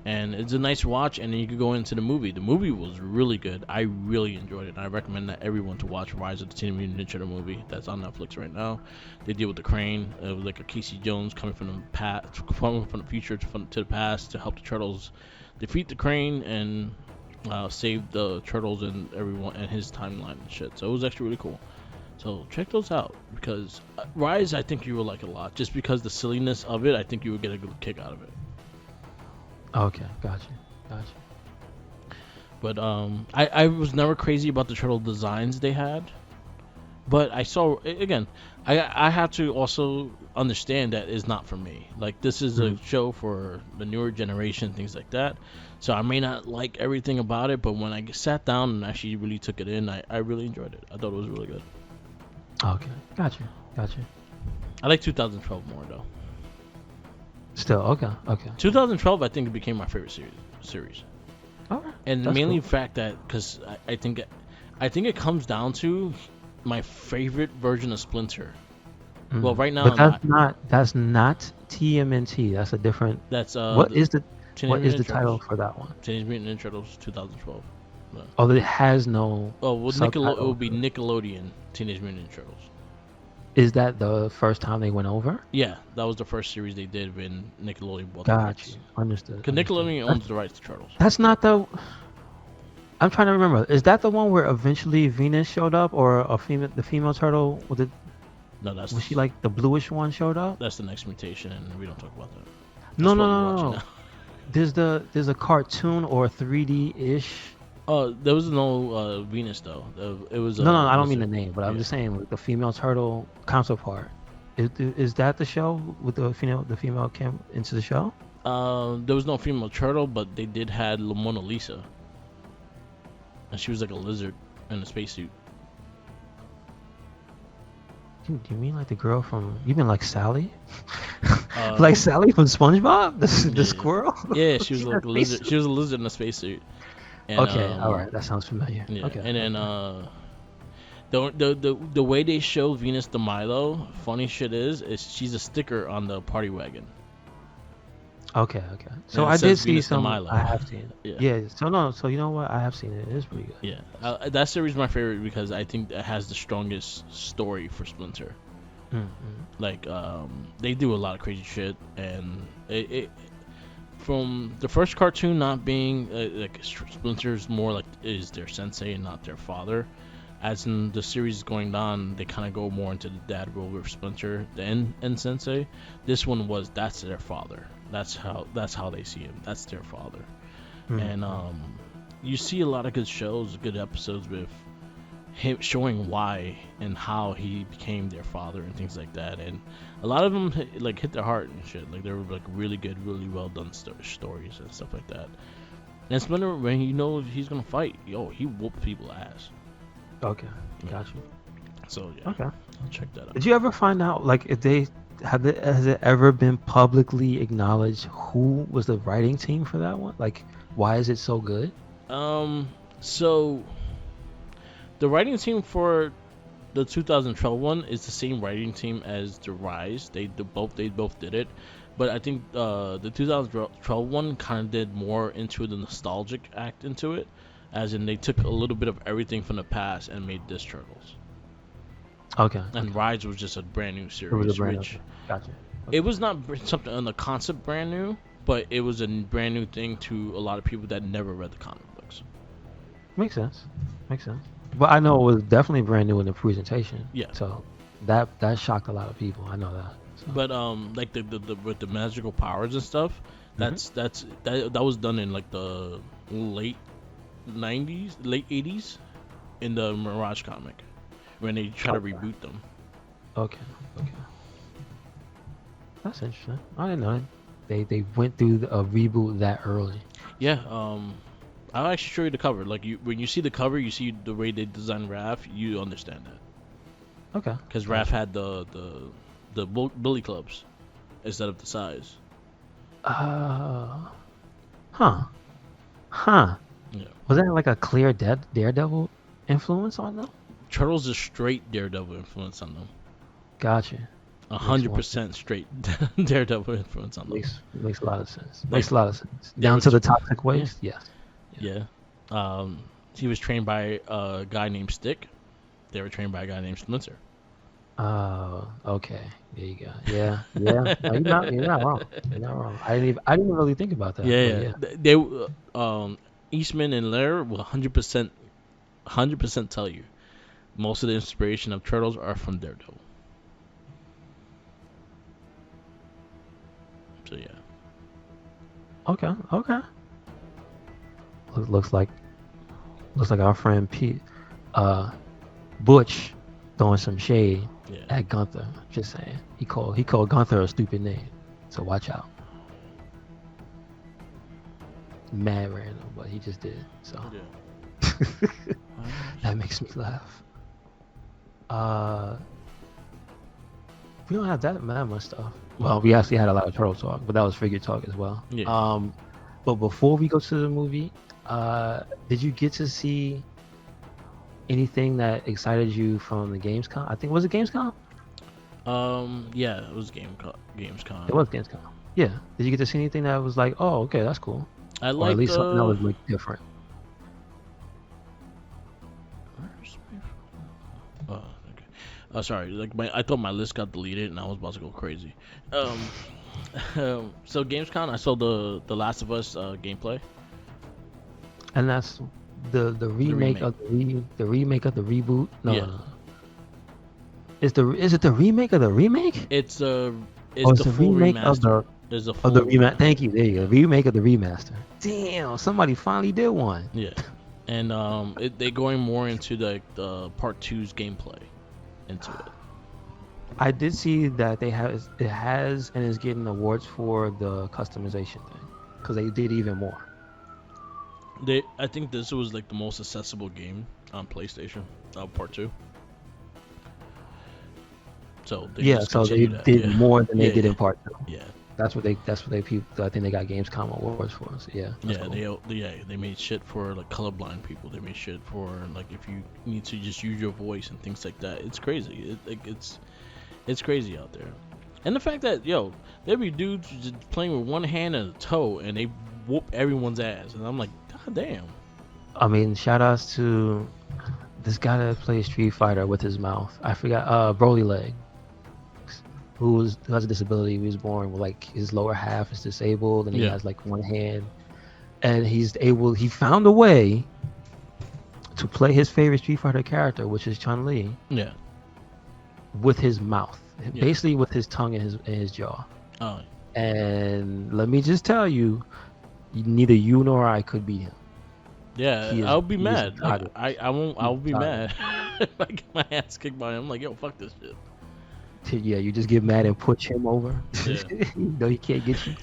And it's a nice watch, and then you could go into the movie. The movie was really good. I really enjoyed it, and I recommend that everyone to watch Rise of the Teenage Mutant Ninja Turtle movie. That's on Netflix right now. They deal with the crane. It was like a Casey Jones coming from the future to the past to help the Turtles defeat the crane and save the Turtles and everyone and his timeline and shit. So it was actually really cool. So check those out, because Rise, I think you will like it a lot. Just because the silliness of it, I think you would get a good kick out of it. Okay, gotcha. But I was never crazy about the turtle designs they had. But I saw, again, I have to also understand that it's not for me. Like, this is a show for the newer generation, things like that. So I may not like everything about it, but when I sat down and actually really took it in, I really enjoyed it. I thought it was really good. Okay, gotcha. I like 2012 more, though. Still, okay. 2012, I think it became my favorite series. All right. And That's mainly cool. the fact that, because I think it comes down to my favorite version of Splinter. Mhm. Well, right now, but that's not TMNT. That's a different. that's What is the Teenage Mutant Ninja title Turtles. for that one? Teenage Mutant Ninja Turtles 2012. Oh, it has no. Oh, well, subtitle. it will be Nickelodeon Teenage Mutant Ninja Turtles. Is that the first time they went over? Yeah, that was the first series they did when Nickelodeon bought the rights. Gotcha. Understood. Because Nickelodeon owns the rights to Turtles. That's not the. I'm trying to remember. Is that the one where eventually Venus showed up, or the female turtle? No, was she like the bluish one showed up? That's the next mutation, and we don't talk about that. No. That's what we're watching now. There's a cartoon or 3D ish. There was no Venus though. It was No, I don't mean the name, but I'm yeah. just saying like, the female turtle counterpart. Is that the show with the female came into the show? There was no female turtle, but they did had La Mona Lisa, and she was like a lizard in a spacesuit. Do you mean like the girl from? You mean like Sally? Like Sally from SpongeBob, the squirrel? Yeah, she was like a lizard. She was a lizard in a spacesuit. And, okay, all right, that sounds familiar. Yeah, Okay, and then The way they show Venus de Milo, funny shit is she's a sticker on the party wagon. Okay. So And it I did says see Venus de some. Milo. I have seen it. Yeah. Yeah. So no. So you know what? I have seen it. It is pretty good. Yeah, that series is my favorite because I think it has the strongest story for Splinter. Like, they do a lot of crazy shit, and it from the first cartoon not being like Splinter's more like is their sensei and not their father. As in the series going on, they kind of go more into the dad role with Splinter and Sensei. This one that's their father. That's how they see him. That's their father. And you see a lot of good shows, good episodes with him showing why and how he became their father and things like that. And a lot of them hit their heart and shit. Like they were like really good, really well done stories and stuff like that. And Splinter, when you know he's gonna fight, he whooped people's ass. Okay. Got you. So yeah. Okay. I'll check that out. Did you ever find out like if they has it ever been publicly acknowledged who was the writing team for that one? Like, why is it so good? So the writing team for the 2012 one is the same writing team as the Rise. They both did it, but I think the 2012 one kind of did more into the nostalgic act into it, as in they took a little bit of everything from the past and made this Turtles. Okay. And Rise was just a brand new series. It was a brand new. Gotcha. Okay. It was not something on the concept brand new, but it was a brand new thing to a lot of people that never read the comic books. Makes sense. But I know it was definitely brand new in the presentation. Yeah. So that shocked a lot of people. I know that. So. But like the with the magical powers and stuff, that was done in like the late 90s, late 80s, in the Mirage comic, when they try to reboot them. Okay. That's interesting. I didn't know it. They went through a reboot that early. Yeah. I'll actually show you the cover. Like when you see the cover, you see the way they designed Raph, you understand that. Okay. Because Raph had the billy clubs instead of the size. Huh. Yeah. Was that like a clear Daredevil influence on them? Turtles is straight Daredevil influence on them. Gotcha. 100% straight Daredevil influence on them. Makes a lot of sense. Like, Makes a lot of sense. Down to the toxic waste? Yes. Yeah. He was trained by a guy named Stick. They were trained by a guy named Splinter. Oh, okay. There you go. Yeah. No, you're not wrong. You're not wrong. I didn't really think about that. Yeah. They Eastman and Laird will 100% tell you most of the inspiration of Turtles are from Daredevil. So yeah. Okay. Looks like our friend Pete, Butch, throwing some shade at Gunther. Just saying, he called Gunther a stupid name, so watch out. Mad random, but he just did. So that makes me laugh. We don't have that much stuff. Well, we actually had a lot of turtle talk, but that was figure talk as well. Yeah. But before we go to the movie, did you get to see anything that excited you from the Gamescom? I think, was it Gamescom? Yeah, it was Gamescom. It was Gamescom. Yeah. Did you get to see anything that was like, oh, okay, that's cool? Or at least something that was like different. Oh, okay. Sorry. Like I thought my list got deleted and I was about to go crazy. So Gamescom, I saw the Last of Us gameplay. And that's the remake of the remake of the reboot. No. Is it the remake of the remake? It's the full remake remaster. of the remake. Thank you. There you go. Remake of the remaster. Damn, somebody finally did one. Yeah, and they're going more into the part 2's gameplay into it. I did see that it has and is getting awards for the customization thing because they did even more. I think this was like the most accessible game on PlayStation, part 2. So they did more than they did in part 2. Yeah, That's what they people. I think they got Gamescom awards for. So yeah. Cool. They made shit for like colorblind people. They made shit for like if you need to just use your voice and things like that. It's crazy. It's crazy out there. And the fact that there be dudes just playing with one hand and a toe and they whoop everyone's ass, and I'm like, God damn. I mean, shout outs to this guy that plays Street Fighter with his mouth. I forgot. Broly Leg, who has a disability. He was born with like his lower half is disabled, and he has like one hand, and he found a way to play his favorite Street Fighter character, which is Chun-Li. Yeah. With his mouth, basically with his tongue and his jaw. Oh. And let me just tell you, neither you nor I could beat him. Yeah, I'll be mad. Like, I won't. I'll be mad. I get my ass kicked by him. I'm like, yo, fuck this shit. Yeah, you just get mad and push him over. Yeah. No, he can't get you.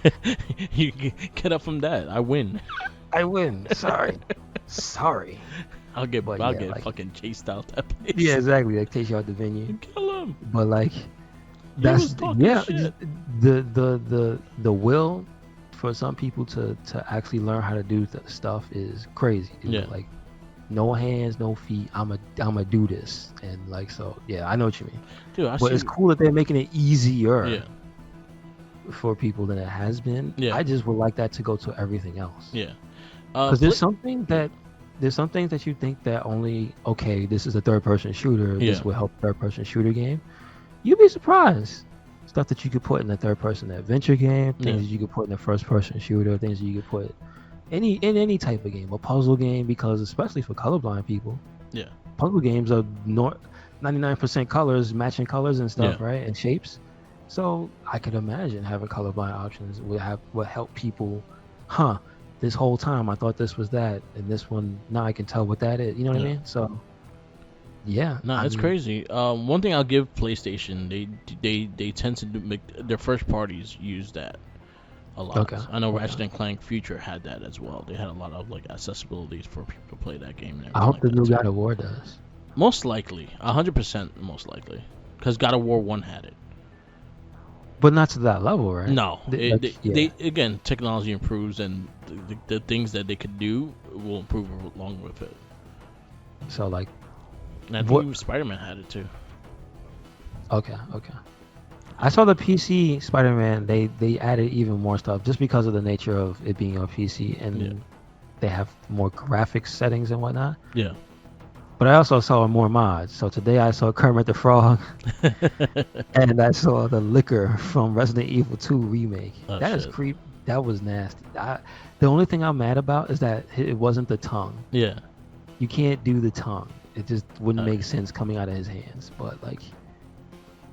You get up from that. I win. I win. Sorry. I'll get fucking chased out that place. Yeah, exactly. They chase you out the venue. Kill him. But like, that's the will for some people to actually learn how to do stuff is crazy. Dude. Yeah. Like, no hands, no feet. I'ma do this, and like, so yeah, I know what you mean. Dude, but it's cool that they're making it easier. Yeah. For people than it has been. Yeah. I just would like that to go to everything else. Yeah. Because there's some things that you think that only this is a third-person shooter. This will help third-person shooter game. You'd be surprised. Stuff that you could put in a third-person adventure game, things that you could put in a first-person shooter, things that you could put in any type of game, a puzzle game, because especially for colorblind people, puzzle games are 99% colors, matching colors and stuff, right, and shapes. So I could imagine having colorblind options would help people. This whole time I thought this was that, and this one now I can tell what that is. You know what I mean? So yeah. No, it's crazy. One thing I'll give PlayStation, they tend to make their first parties use that a lot. Okay. I know Ratchet and Clank Future had that as well. They had a lot of like accessibilities for people to play that game. And I hope like the new God of War does. Most likely, 100% most likely, because God of War 1 had it. But not to that level, right? No, they again, technology improves, and the things that they could do will improve along with it. So like, and I think Spider-Man had it too. Okay. I saw the PC Spider-Man. They added even more stuff just because of the nature of it being on PC, and they have more graphics settings and whatnot. Yeah. But I also saw more mods. So today I saw Kermit the Frog, and I saw the liquor from Resident Evil 2 remake. That is creep. That was nasty. The only thing I'm mad about is that it wasn't the tongue. Yeah. You can't do the tongue. It just wouldn't make sense coming out of his hands. But like,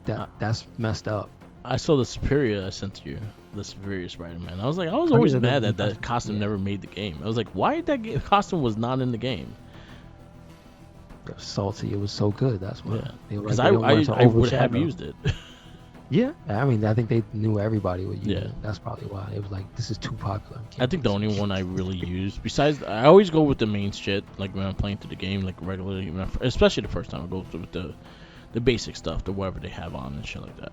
that's messed up. I saw the Superior I sent you, the Superior Spider-Man. I was always mad that costume never made the game. I was like, why that costume was not in the game? Salty. It was so good. That's why. Because I would have used it. Yeah, I mean, I think they knew everybody would use it. That's probably why. It was like, this is too popular. I think the only one I really used, besides, I always go with the main shit, like when I'm playing through the game, like regularly, especially the first time I go with the basic stuff, the whatever they have on and shit like that.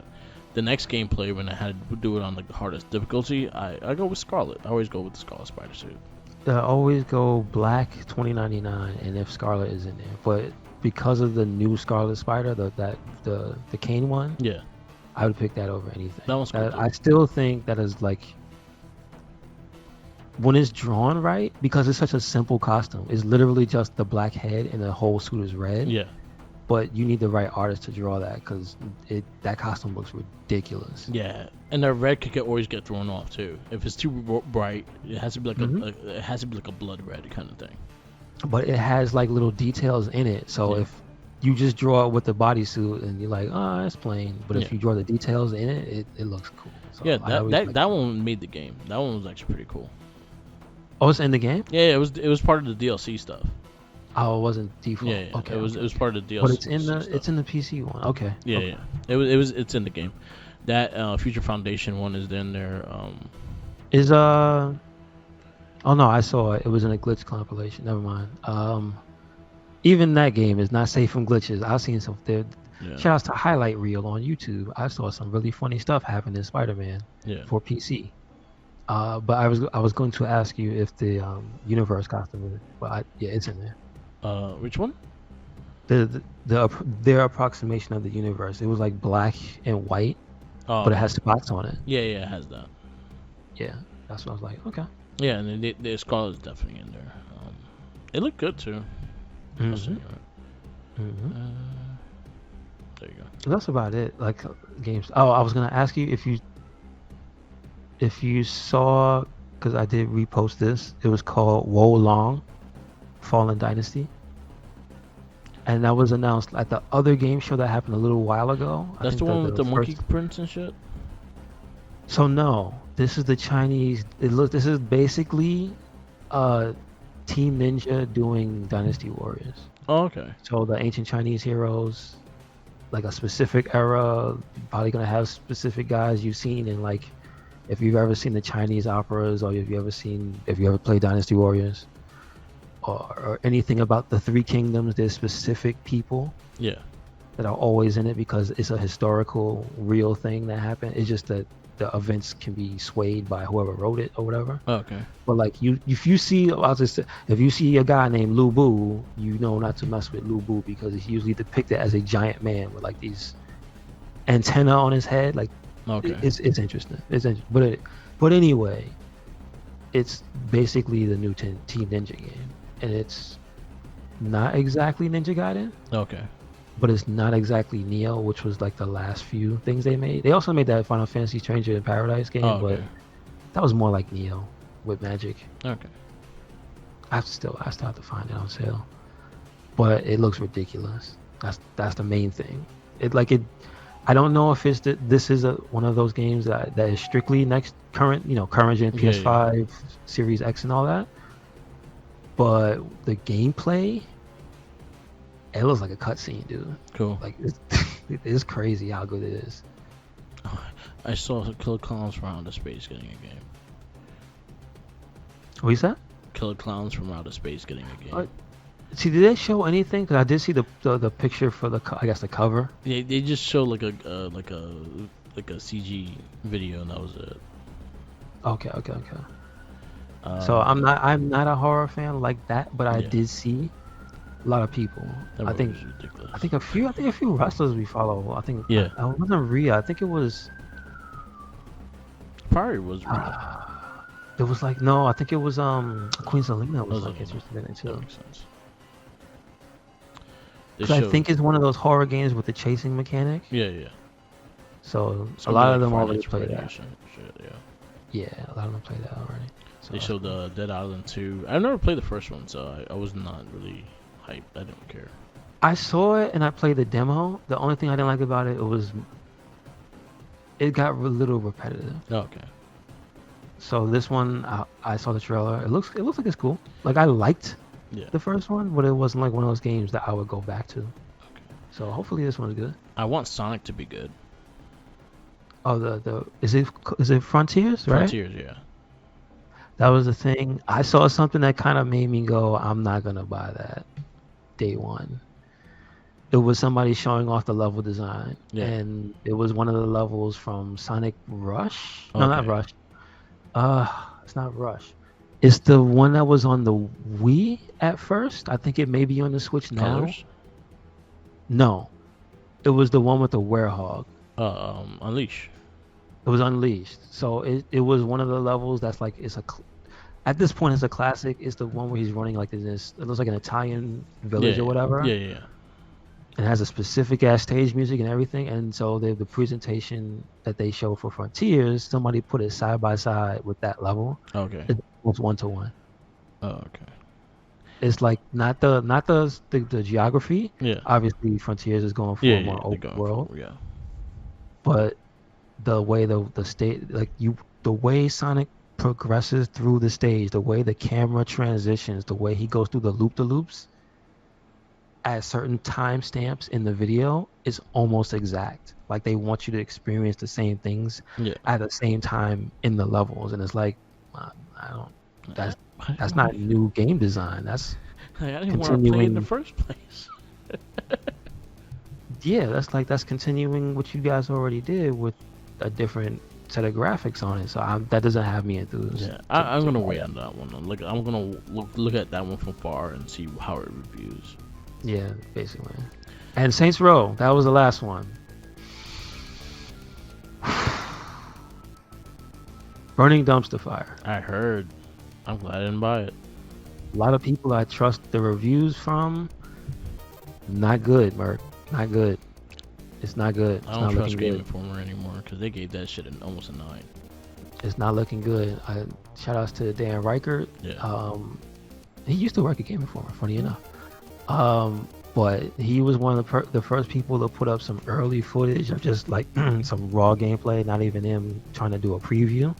The next gameplay, when I had to do it on like the hardest difficulty, I go with Scarlet. I always go with the Scarlet Spider suit. Always go black $20.99, and if Scarlet is in there, but because of the new Scarlet Spider, the cane one, I would pick that over anything. That one's cool. I still think that is like, when it's drawn right, because it's such a simple costume. It's literally just the black head and the whole suit is red. Yeah. But you need the right artist to draw that, because that costume looks ridiculous. Yeah, and the red could always get thrown off too. If it's too bright, it has to be like a blood red kind of thing. But it has like little details in it, so if you just draw it with the bodysuit and you're like, oh, that's plain. But if you draw the details in it, it looks cool. So that one made the game. That one was actually pretty cool. Oh, it's in the game? Yeah, it was part of the DLC stuff. Oh, it wasn't default. Yeah. Okay. It was part of the DLC. But it's in the PC one. Okay. Yeah. It's in the game. That Future Foundation one is in there. Oh no, I saw it. It was in a glitch compilation. Never mind. Even that game is not safe from glitches. I've seen some. Yeah. Shout outs to Highlight Reel on YouTube. I saw some really funny stuff happen in Spider-Man Yeah. for PC. But I was going to ask you if the universe costume is, but yeah, it's in there. Which one? Their approximation of the universe. It was like black and white, Oh, but it okay. has spots on it. Yeah, it has that. Yeah, that's what I was like. Okay. Yeah, and the Scarlet's definitely in there. It looked good too. Mm-hmm. There you go. So that's about it. Like games. Oh, I was gonna ask you if you saw, because I did repost this. It was called Wo Long, Fallen Dynasty, and that was announced at the other game show that happened a little while ago. That's the one with the monkey prints and shit. So no, this is the Chinese. This is basically, Team Ninja doing Dynasty Warriors. Oh, okay. So the ancient Chinese heroes, like a specific era, probably gonna have specific guys you've seen in, like, if you've ever seen the Chinese operas, or if you ever played Dynasty Warriors, or anything about the Three Kingdoms, there's specific people Yeah. that are always in it because it's a historical, real thing that happened. It's just that the events can be swayed by whoever wrote it or whatever. Oh, okay. But like if you see a guy named Lu Bu, you know not to mess with Lu Bu because he's usually depicted as a giant man with like these antenna on his head. Like, Okay. it's interesting. It's interesting. But anyway, it's basically the new Team Ninja game, and it's not exactly Ninja Gaiden, Okay. but it's not exactly Neo, which was like the last few things they made. They also made that Final Fantasy Stranger in Paradise game, Oh, okay. but that was more like Neo with magic. Okay. I still have to find it on sale, but it looks ridiculous. That's the main thing. I don't know if this is one of those games that is strictly current gen Yeah, PS5, Series X, and all that. But the gameplay, it looks like a cutscene, dude. Cool. Like it's crazy how good it is. I saw Killer Clowns from Outer Space getting a game. What is that? Killer Clowns from Outer Space getting a game. See, did they show anything? Because I did see the picture for the cover. They just showed like a CG video, and that was it. Okay. So I'm not a horror fan like that, but I Yeah. did see a lot of people. That I think was ridiculous. I think a few wrestlers we follow. I think Yeah. I wasn't Rhea. I think it was. Probably was. Real. It was like no. I think it was Queen Selena was Was like it? interested in it That too. makes sense. They 'Cause I showed- think it's one of those horror games with the chasing mechanic. Yeah. So Some a lot like of them Friday already Night play Freddy that. or shit, yeah. Yeah, a lot of them play that already. So They showed Dead Island 2. I've never played the first one, so I was not really hyped. I didn't care. I saw it and I played the demo. The only thing I didn't like about it was it got a little repetitive. Oh, okay. So this one, I saw the trailer. It looks like it's cool. Like I liked Yeah. the first one, but it wasn't like one of those games that I would go back to. Okay. So hopefully this one's good. I want Sonic to be good. Oh, the is it Frontiers, right? Frontiers, yeah. That was the thing. I saw something that kind of made me go, I'm not gonna buy that day one. It was somebody showing off the level design, Yeah. and it was one of the levels from Sonic Rush. No, not Okay. Rush. It's not Rush. It's the one that was on the Wii at first. I think it may be on the Switch now. Colors? No, it was the one with the werehog. Unleash. It was Unleashed. So it was one of the levels that's like at this point it's a classic. It's the one where he's running like this. It looks like an Italian village or whatever. Yeah. It has a specific ass stage music and everything. And so the presentation that they show for Frontiers, somebody put it side by side with that level. Okay. It's almost 1-to-1. Oh, okay. It's like not the geography. Yeah. Obviously, Frontiers is going for Yeah, a more they're open going world. Yeah. But the way the state, the way Sonic progresses through the stage, the way the camera transitions, the way he goes through the loops at certain timestamps in the video is almost exact. Like they want you to experience the same things Yeah. at the same time in the levels, and it's like, I don't. That's not new game design. That's I didn't want to play in the continuing- first place. Yeah, that's continuing what you guys already did with a different set of graphics on it. So that doesn't have me enthused. Yeah, I'm gonna wait on that one. I'm gonna look at that one from far and see how it reviews. Yeah, basically. And Saints Row, that was the last one. Burning dumpster fire. I heard. I'm glad I didn't buy it. A lot of people I trust the reviews from. Not good, Merc. Not good. It's not good. It's I don't not trust looking Game good. Informer anymore because they gave that shit almost a 9. It's not looking good. Shout outs to Dan Reichert. Yeah. He used to work at Game Informer, funny enough. But he was one of the first people to put up some early footage of just like some raw gameplay, not even him trying to do a preview.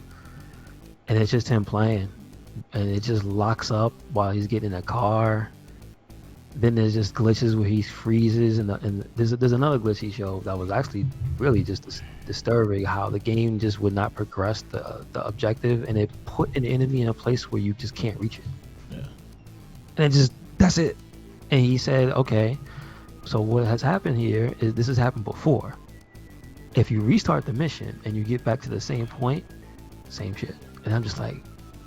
And it's just him playing. And it just locks up while he's getting in a car. Then there's just glitches where he freezes, and there's another glitch he showed that was actually really just disturbing. How the game just would not progress the objective, and it put an enemy in a place where you just can't reach it. Yeah. And that's it. And he said, okay, so what has happened here is this has happened before. If you restart the mission and you get back to the same point, same shit. And I'm just like,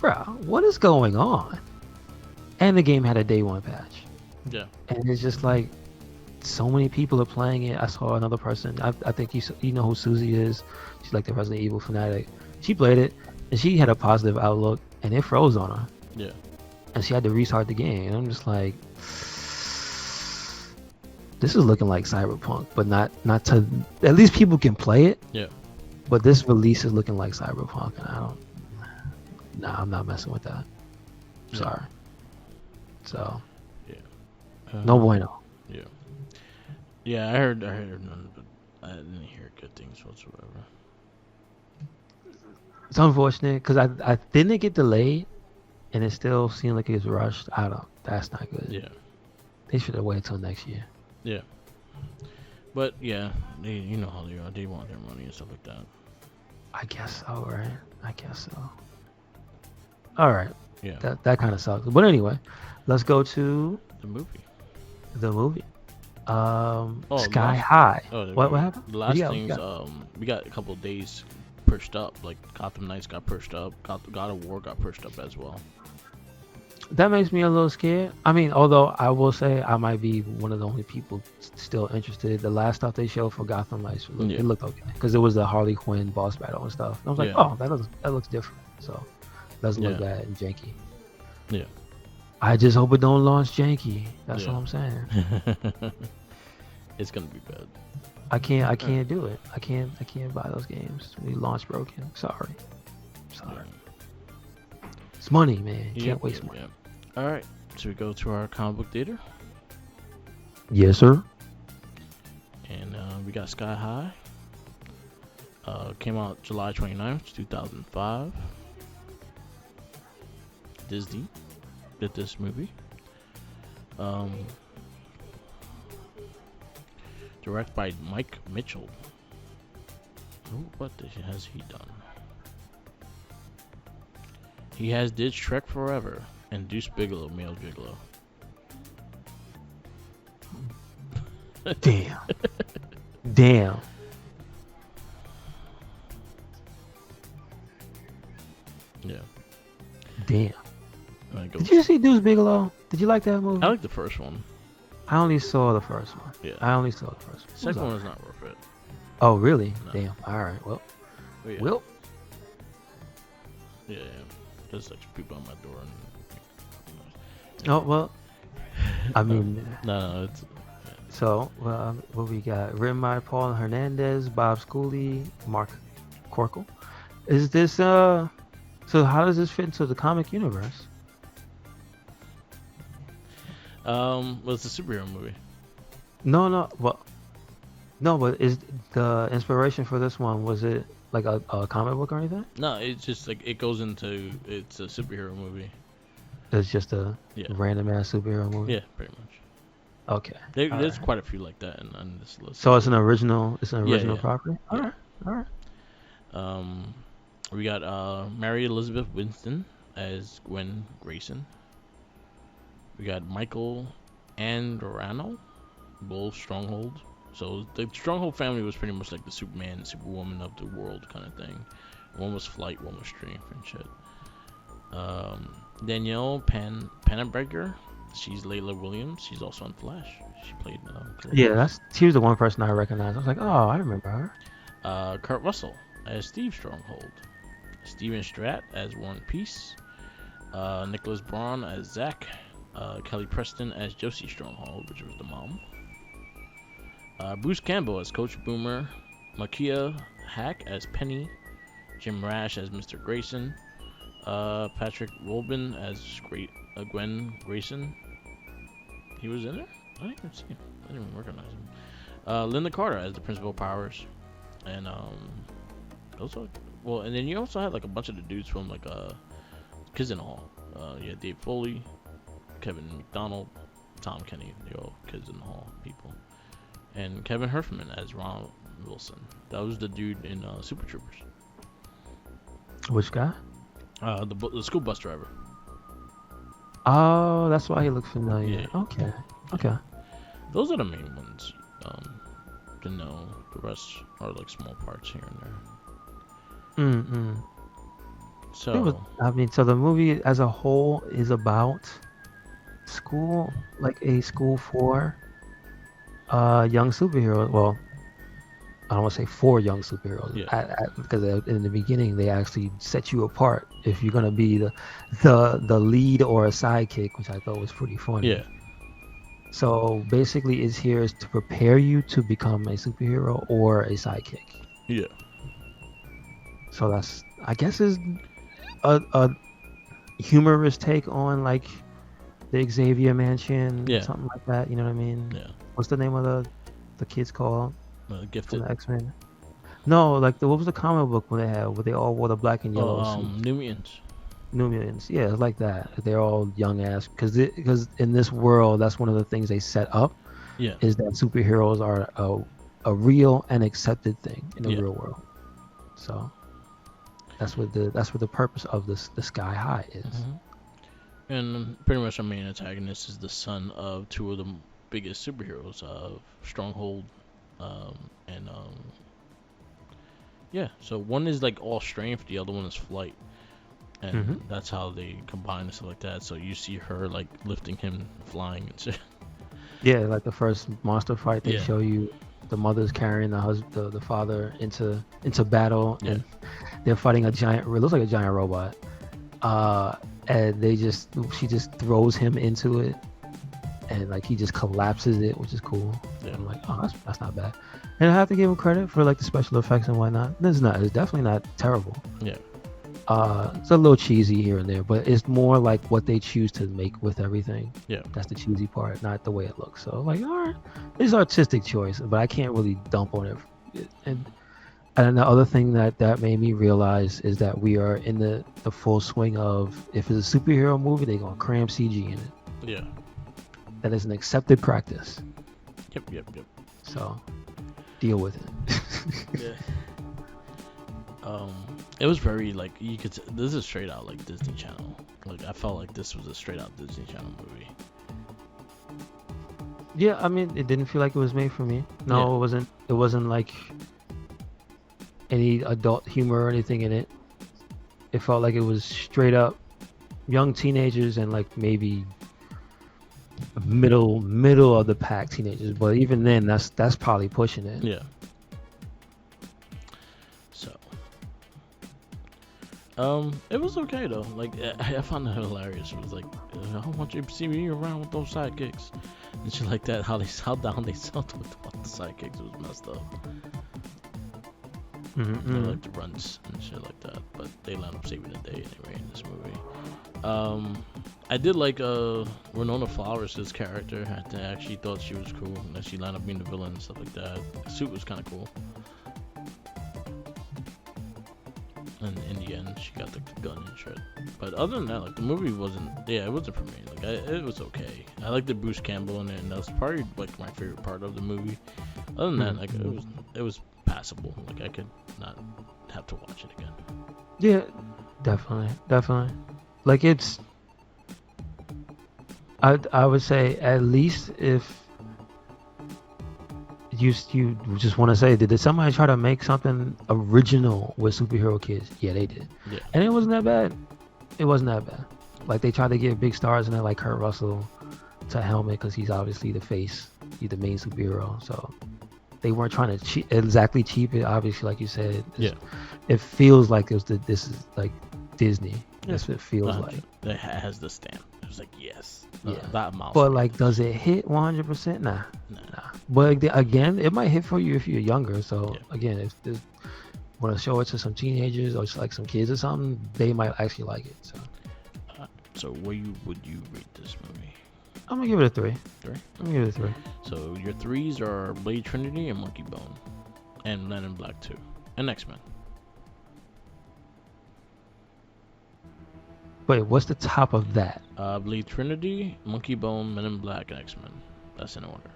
bro, what is going on? And the game had a day one patch. Yeah. And it's just like so many people are playing it. I saw another person. I think you know who Susie is. She's like the Resident Evil fanatic. She played it and she had a positive outlook, and it froze on her. Yeah. And she had to restart the game. And I'm just like, this is looking like Cyberpunk, but not to. At least people can play it. Yeah. But this release is looking like Cyberpunk, and I'm not messing with that. Yeah. Sorry. So. Yeah. No bueno. Yeah. Yeah, I heard none, but I didn't hear good things whatsoever. It's unfortunate because I didn't get delayed, and it still seemed like it was rushed. That's not good. Yeah. They should have waited till next year. Yeah. But yeah, you know how they are. They want their money and stuff like that. I guess so, right? I guess so. All right. Yeah. That kind of sucks. But anyway, let's go to The movie. the movie. Sky last- High. Oh, What happened? The last Yeah, things, we got a couple of days pushed up. Like Gotham Knights got pushed up. God of War got pushed up as well. That makes me a little scared. I mean, although I will say I might be one of the only people still interested. The last stuff they showed for Gotham Knights, Yeah. it looked okay because it was the Harley Quinn boss battle and stuff. And I was like, Yeah. oh, that looks different. So doesn't look Yeah. bad and janky. Yeah. I just hope it don't launch janky. That's Yeah. all I'm saying. It's gonna be bad. I can't do it. I can't buy those games. We launch broken. Sorry. Yeah. It's money, man. Can't Yep, waste yep, money. yep. All right, so we go to our comic book theater, Yes, sir. and we got Sky High. Came out July 29th, 2005. Disney did this movie. Directed by Mike Mitchell. What has he done? He did Shrek Forever and Deuce Bigelow, Male Gigolo. Damn. Damn. Yeah. Damn. I Did you see Deuce Bigelow? Did you like that movie? like the first one. I only saw the first one. Yeah. I only saw the first one. Second one is not worth it. Oh, really? No. Damn. All right. Well. But yeah. Well. Yeah. There's like people on my door. Oh well. I mean. No, it's. So, what we got? Written by Paul Hernandez, Bob Schooley, Mark Corkle. Is this so how does this fit into the comic universe? Well, it's a superhero movie. No, but is the inspiration for this one, was it like a comic book or anything? No, it's just like it goes into it's a superhero movie. It's just a Yeah. random ass superhero movie. Yeah, pretty much. Okay. There's Alright. quite a few like that on this list. So it's an original. It's an Yeah, original yeah. property. All Yeah. right. We got Mary Elizabeth Winston as Gwen Grayson. We got Michael Andorano, Bull Stronghold So the Stronghold family was pretty much like the Superman and Superwoman of the world kind of thing. One was flight, one was strength and shit. Danielle Panabaker, she's Layla Williams. She's also on Flash. She played. Yeah, she was the one person I recognized. I was like, oh, I remember her. Kurt Russell as Steve Stronghold. Steven Stratt as Warren Peace. Nicholas Braun as Zach. Kelly Preston as Josie Stronghold, which was the mom. Bruce Campbell as Coach Boomer. Makia Hack as Penny. Jim Rash as Mr. Grayson. Patrick Robin as Gwen Grayson. He was in there? I didn't even see him. I didn't even recognize him. Linda Carter as the Principal Powers. And and then you also had like a bunch of the dudes from like Kids in the Hall. Yeah, Dave Foley, Kevin McDonald, Tom Kenny, they all Kids in the Hall people. And Kevin Herfman as Ron Wilson. That was the dude in Super Troopers. Which guy? The school bus driver. Oh, that's why he looked familiar. Yeah. Okay. Those are the main ones to know. The rest are like small parts here and there. So so the movie as a whole is about school, like a school for young superheroes. Well, I don't want to say for young superheroes, because in the beginning they actually set you apart if you're gonna be the lead or a sidekick, which I thought was pretty funny. Yeah. So basically, it's here to prepare you to become a superhero or a sidekick. Yeah. So that's, I guess, is a humorous take on like the Xavier Mansion, something like that. You know what I mean? Yeah. What's the name of the kids called? Gifted. From the X-Men. No, like what was the comic book when they had where they all wore the black and yellow suits? New Mutants. New Mutants, yeah, it's like that. They're all young ass because in this world, that's one of the things they set up. Yeah. Is that superheroes are a real and accepted thing in the real world. So that's what the purpose of the Sky High is. Mm-hmm. And pretty much our main antagonist is the son of two of the biggest superheroes, Stronghold, so one is like all strength, the other one is flight, and that's how they combine and stuff like that. So you see her like lifting him, flying and shit. Yeah, like the first monster fight, they show you the mother's carrying the father into battle, and they're fighting a giant. It looks like a giant robot, and she just throws him into it, and like he just collapses it, which is cool. Yeah. I'm like, oh, that's not bad. And I have to give him credit for like the special effects and whatnot. It's definitely not terrible. Yeah. It's a little cheesy here and there, but it's more like what they choose to make with everything. Yeah. That's the cheesy part, not the way it looks. So like, all right, it's artistic choice, but I can't really dump on it. And the other thing that made me realize is that we are in the full swing of, if it's a superhero movie, they're gonna cram CG in it. Yeah. That is an accepted practice. Yep. So deal with it. Yeah. It was very like you could. This is straight out like Disney Channel. Like I felt like this was a straight out Disney Channel movie. Yeah, I mean, it didn't feel like it was made for me. No, yeah. It wasn't like any adult humor or anything in it. It felt like it was straight up young teenagers and like maybe middle of the pack teenagers. But even then, that's probably pushing it. Yeah. It was okay though. Like I found it hilarious. It was like, I want you to see me around with those sidekicks and shit like that. How down they sold with all the sidekicks was messed up. They like the runs and shit like that, but they wound up saving the day anyway in this movie. I did like Winona Flowers' character. I actually thought she was cool. That she wound up being the villain and stuff like that. The suit was kind of cool. And in the end, she got the gun and shit. But other than that, like the movie wasn't for me. Like it was okay. I liked the Bruce Campbell in it, and that was probably like my favorite part of the movie. Other than that, like it was passable. Like I could not have to watch it again. Yeah, definitely. Like it's, I would say at least if you just want to say, did somebody try to make something original with superhero kids? Yeah, they did. Yeah. And it wasn't that bad. It wasn't that bad. Like, they tried to give big stars in there, like Kurt Russell, to Helmet, because he's obviously the face. He's the main superhero. So they weren't trying to exactly cheap it. Obviously, like you said, it feels like this is like Disney. That's what it feels like. It has the stamp. It was like, yes. That mouse. But like, does it hit 100%? Nah. But again, it might hit for you if you're younger. So again, if you want to show it to some teenagers or just like some kids or something, they might actually like it. So would you rate this movie? I'm gonna give it a 3. 3? I'm gonna give it a 3. So your 3s are Blade Trinity and Monkey Bone, and Men in Black 2, and X-Men. Wait, what's the top of that? Blade Trinity, Monkey Bone, Men in Black, and X-Men. That's in order.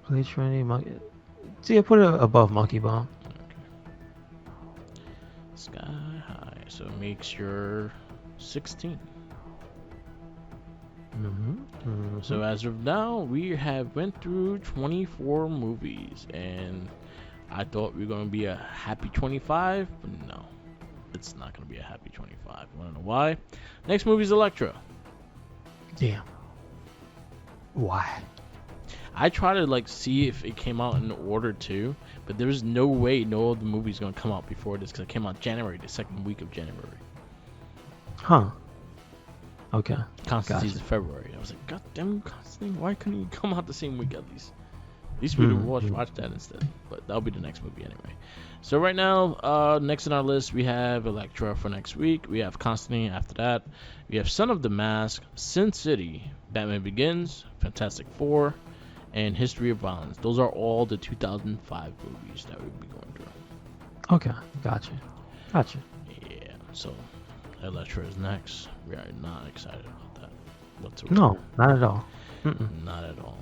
Blade Trinity, Monkey. See, I put it above Monkey Bone. Okay. Sky High. So it makes your 16. So as of now, we have went through 24 movies, and I thought we were going to be a happy 25, but no. It's not going to be a happy 25. You want to know why? Next movie is Elektra. Damn. Why? I try to see if it came out in order too, but there's no way no other movie is going to come out before this, because it came out January, the second week of January. Huh. Okay. Constantine's in February. I was like, God damn, Constantine, why couldn't you come out the same week at least? At least we would watch that instead. But that'll be the next movie anyway. So right now, next on our list, we have Elektra for next week. We have Constantine after that. We have Son of the Mask, Sin City, Batman Begins, Fantastic Four, and History of Violence. Those are all the 2005 movies that we'll be going through. Okay, gotcha. Yeah, so Elektra is next. We are not excited about that whatsoever. No, not at all. Not at all.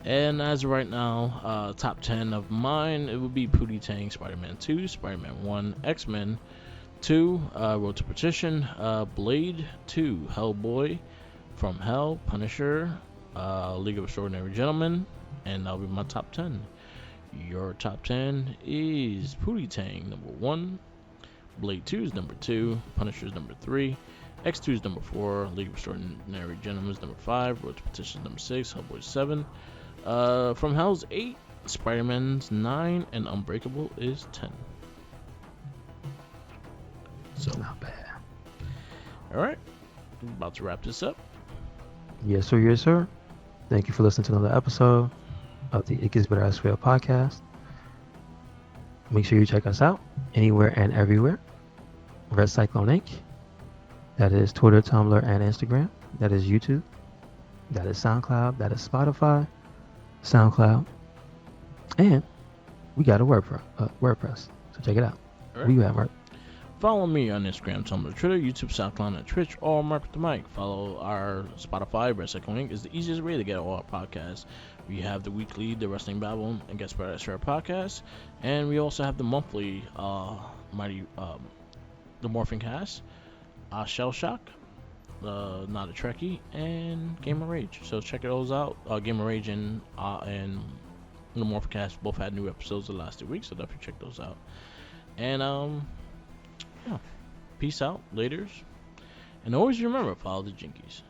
And as of right now, top 10 of mine, it would be Pootie Tang, Spider-Man 2, Spider-Man 1, X-Men 2, Road to Perdition, Blade 2, Hellboy, From Hell, Punisher, League of Extraordinary Gentlemen, and that'll be my top 10. Your top 10 is Pootie Tang, number 1, Blade 2 is number 2, Punisher is number 3, X2 is number 4, League of Extraordinary Gentlemen is number 5, Road to Perdition is number 6, Hellboy is 7, From Hell's 8, Spider-Man's 9, and Unbreakable is 10. So not bad. Alright, I'm about to wrap this up. Yes, sir. Thank you for listening to another episode of the It Gets Better I Swear podcast. Make sure you check us out anywhere and everywhere. RedCycloneInc. That is Twitter, Tumblr, and Instagram. That is YouTube. That is SoundCloud. That is Spotify, SoundCloud. And we got a WordPress. So check it out. Right. Where you at, Mark? Follow me on Instagram, Tumblr, Twitter, YouTube, SoundCloud, and Twitch, or Mark with the Mic. Follow our Spotify. RedCycloneInc is the easiest way to get all our podcasts. We have the weekly, the Wrestling Babble, and Guess Better I Swear podcast. And we also have the monthly, the Morphin Cast, Shell Shock, Not a Trekkie, and Game of Rage. So check those out. Game of Rage and the Morphin Cast both had new episodes the last 2 weeks, so definitely check those out. And yeah, peace out, laters, and always remember, follow the Jinkies.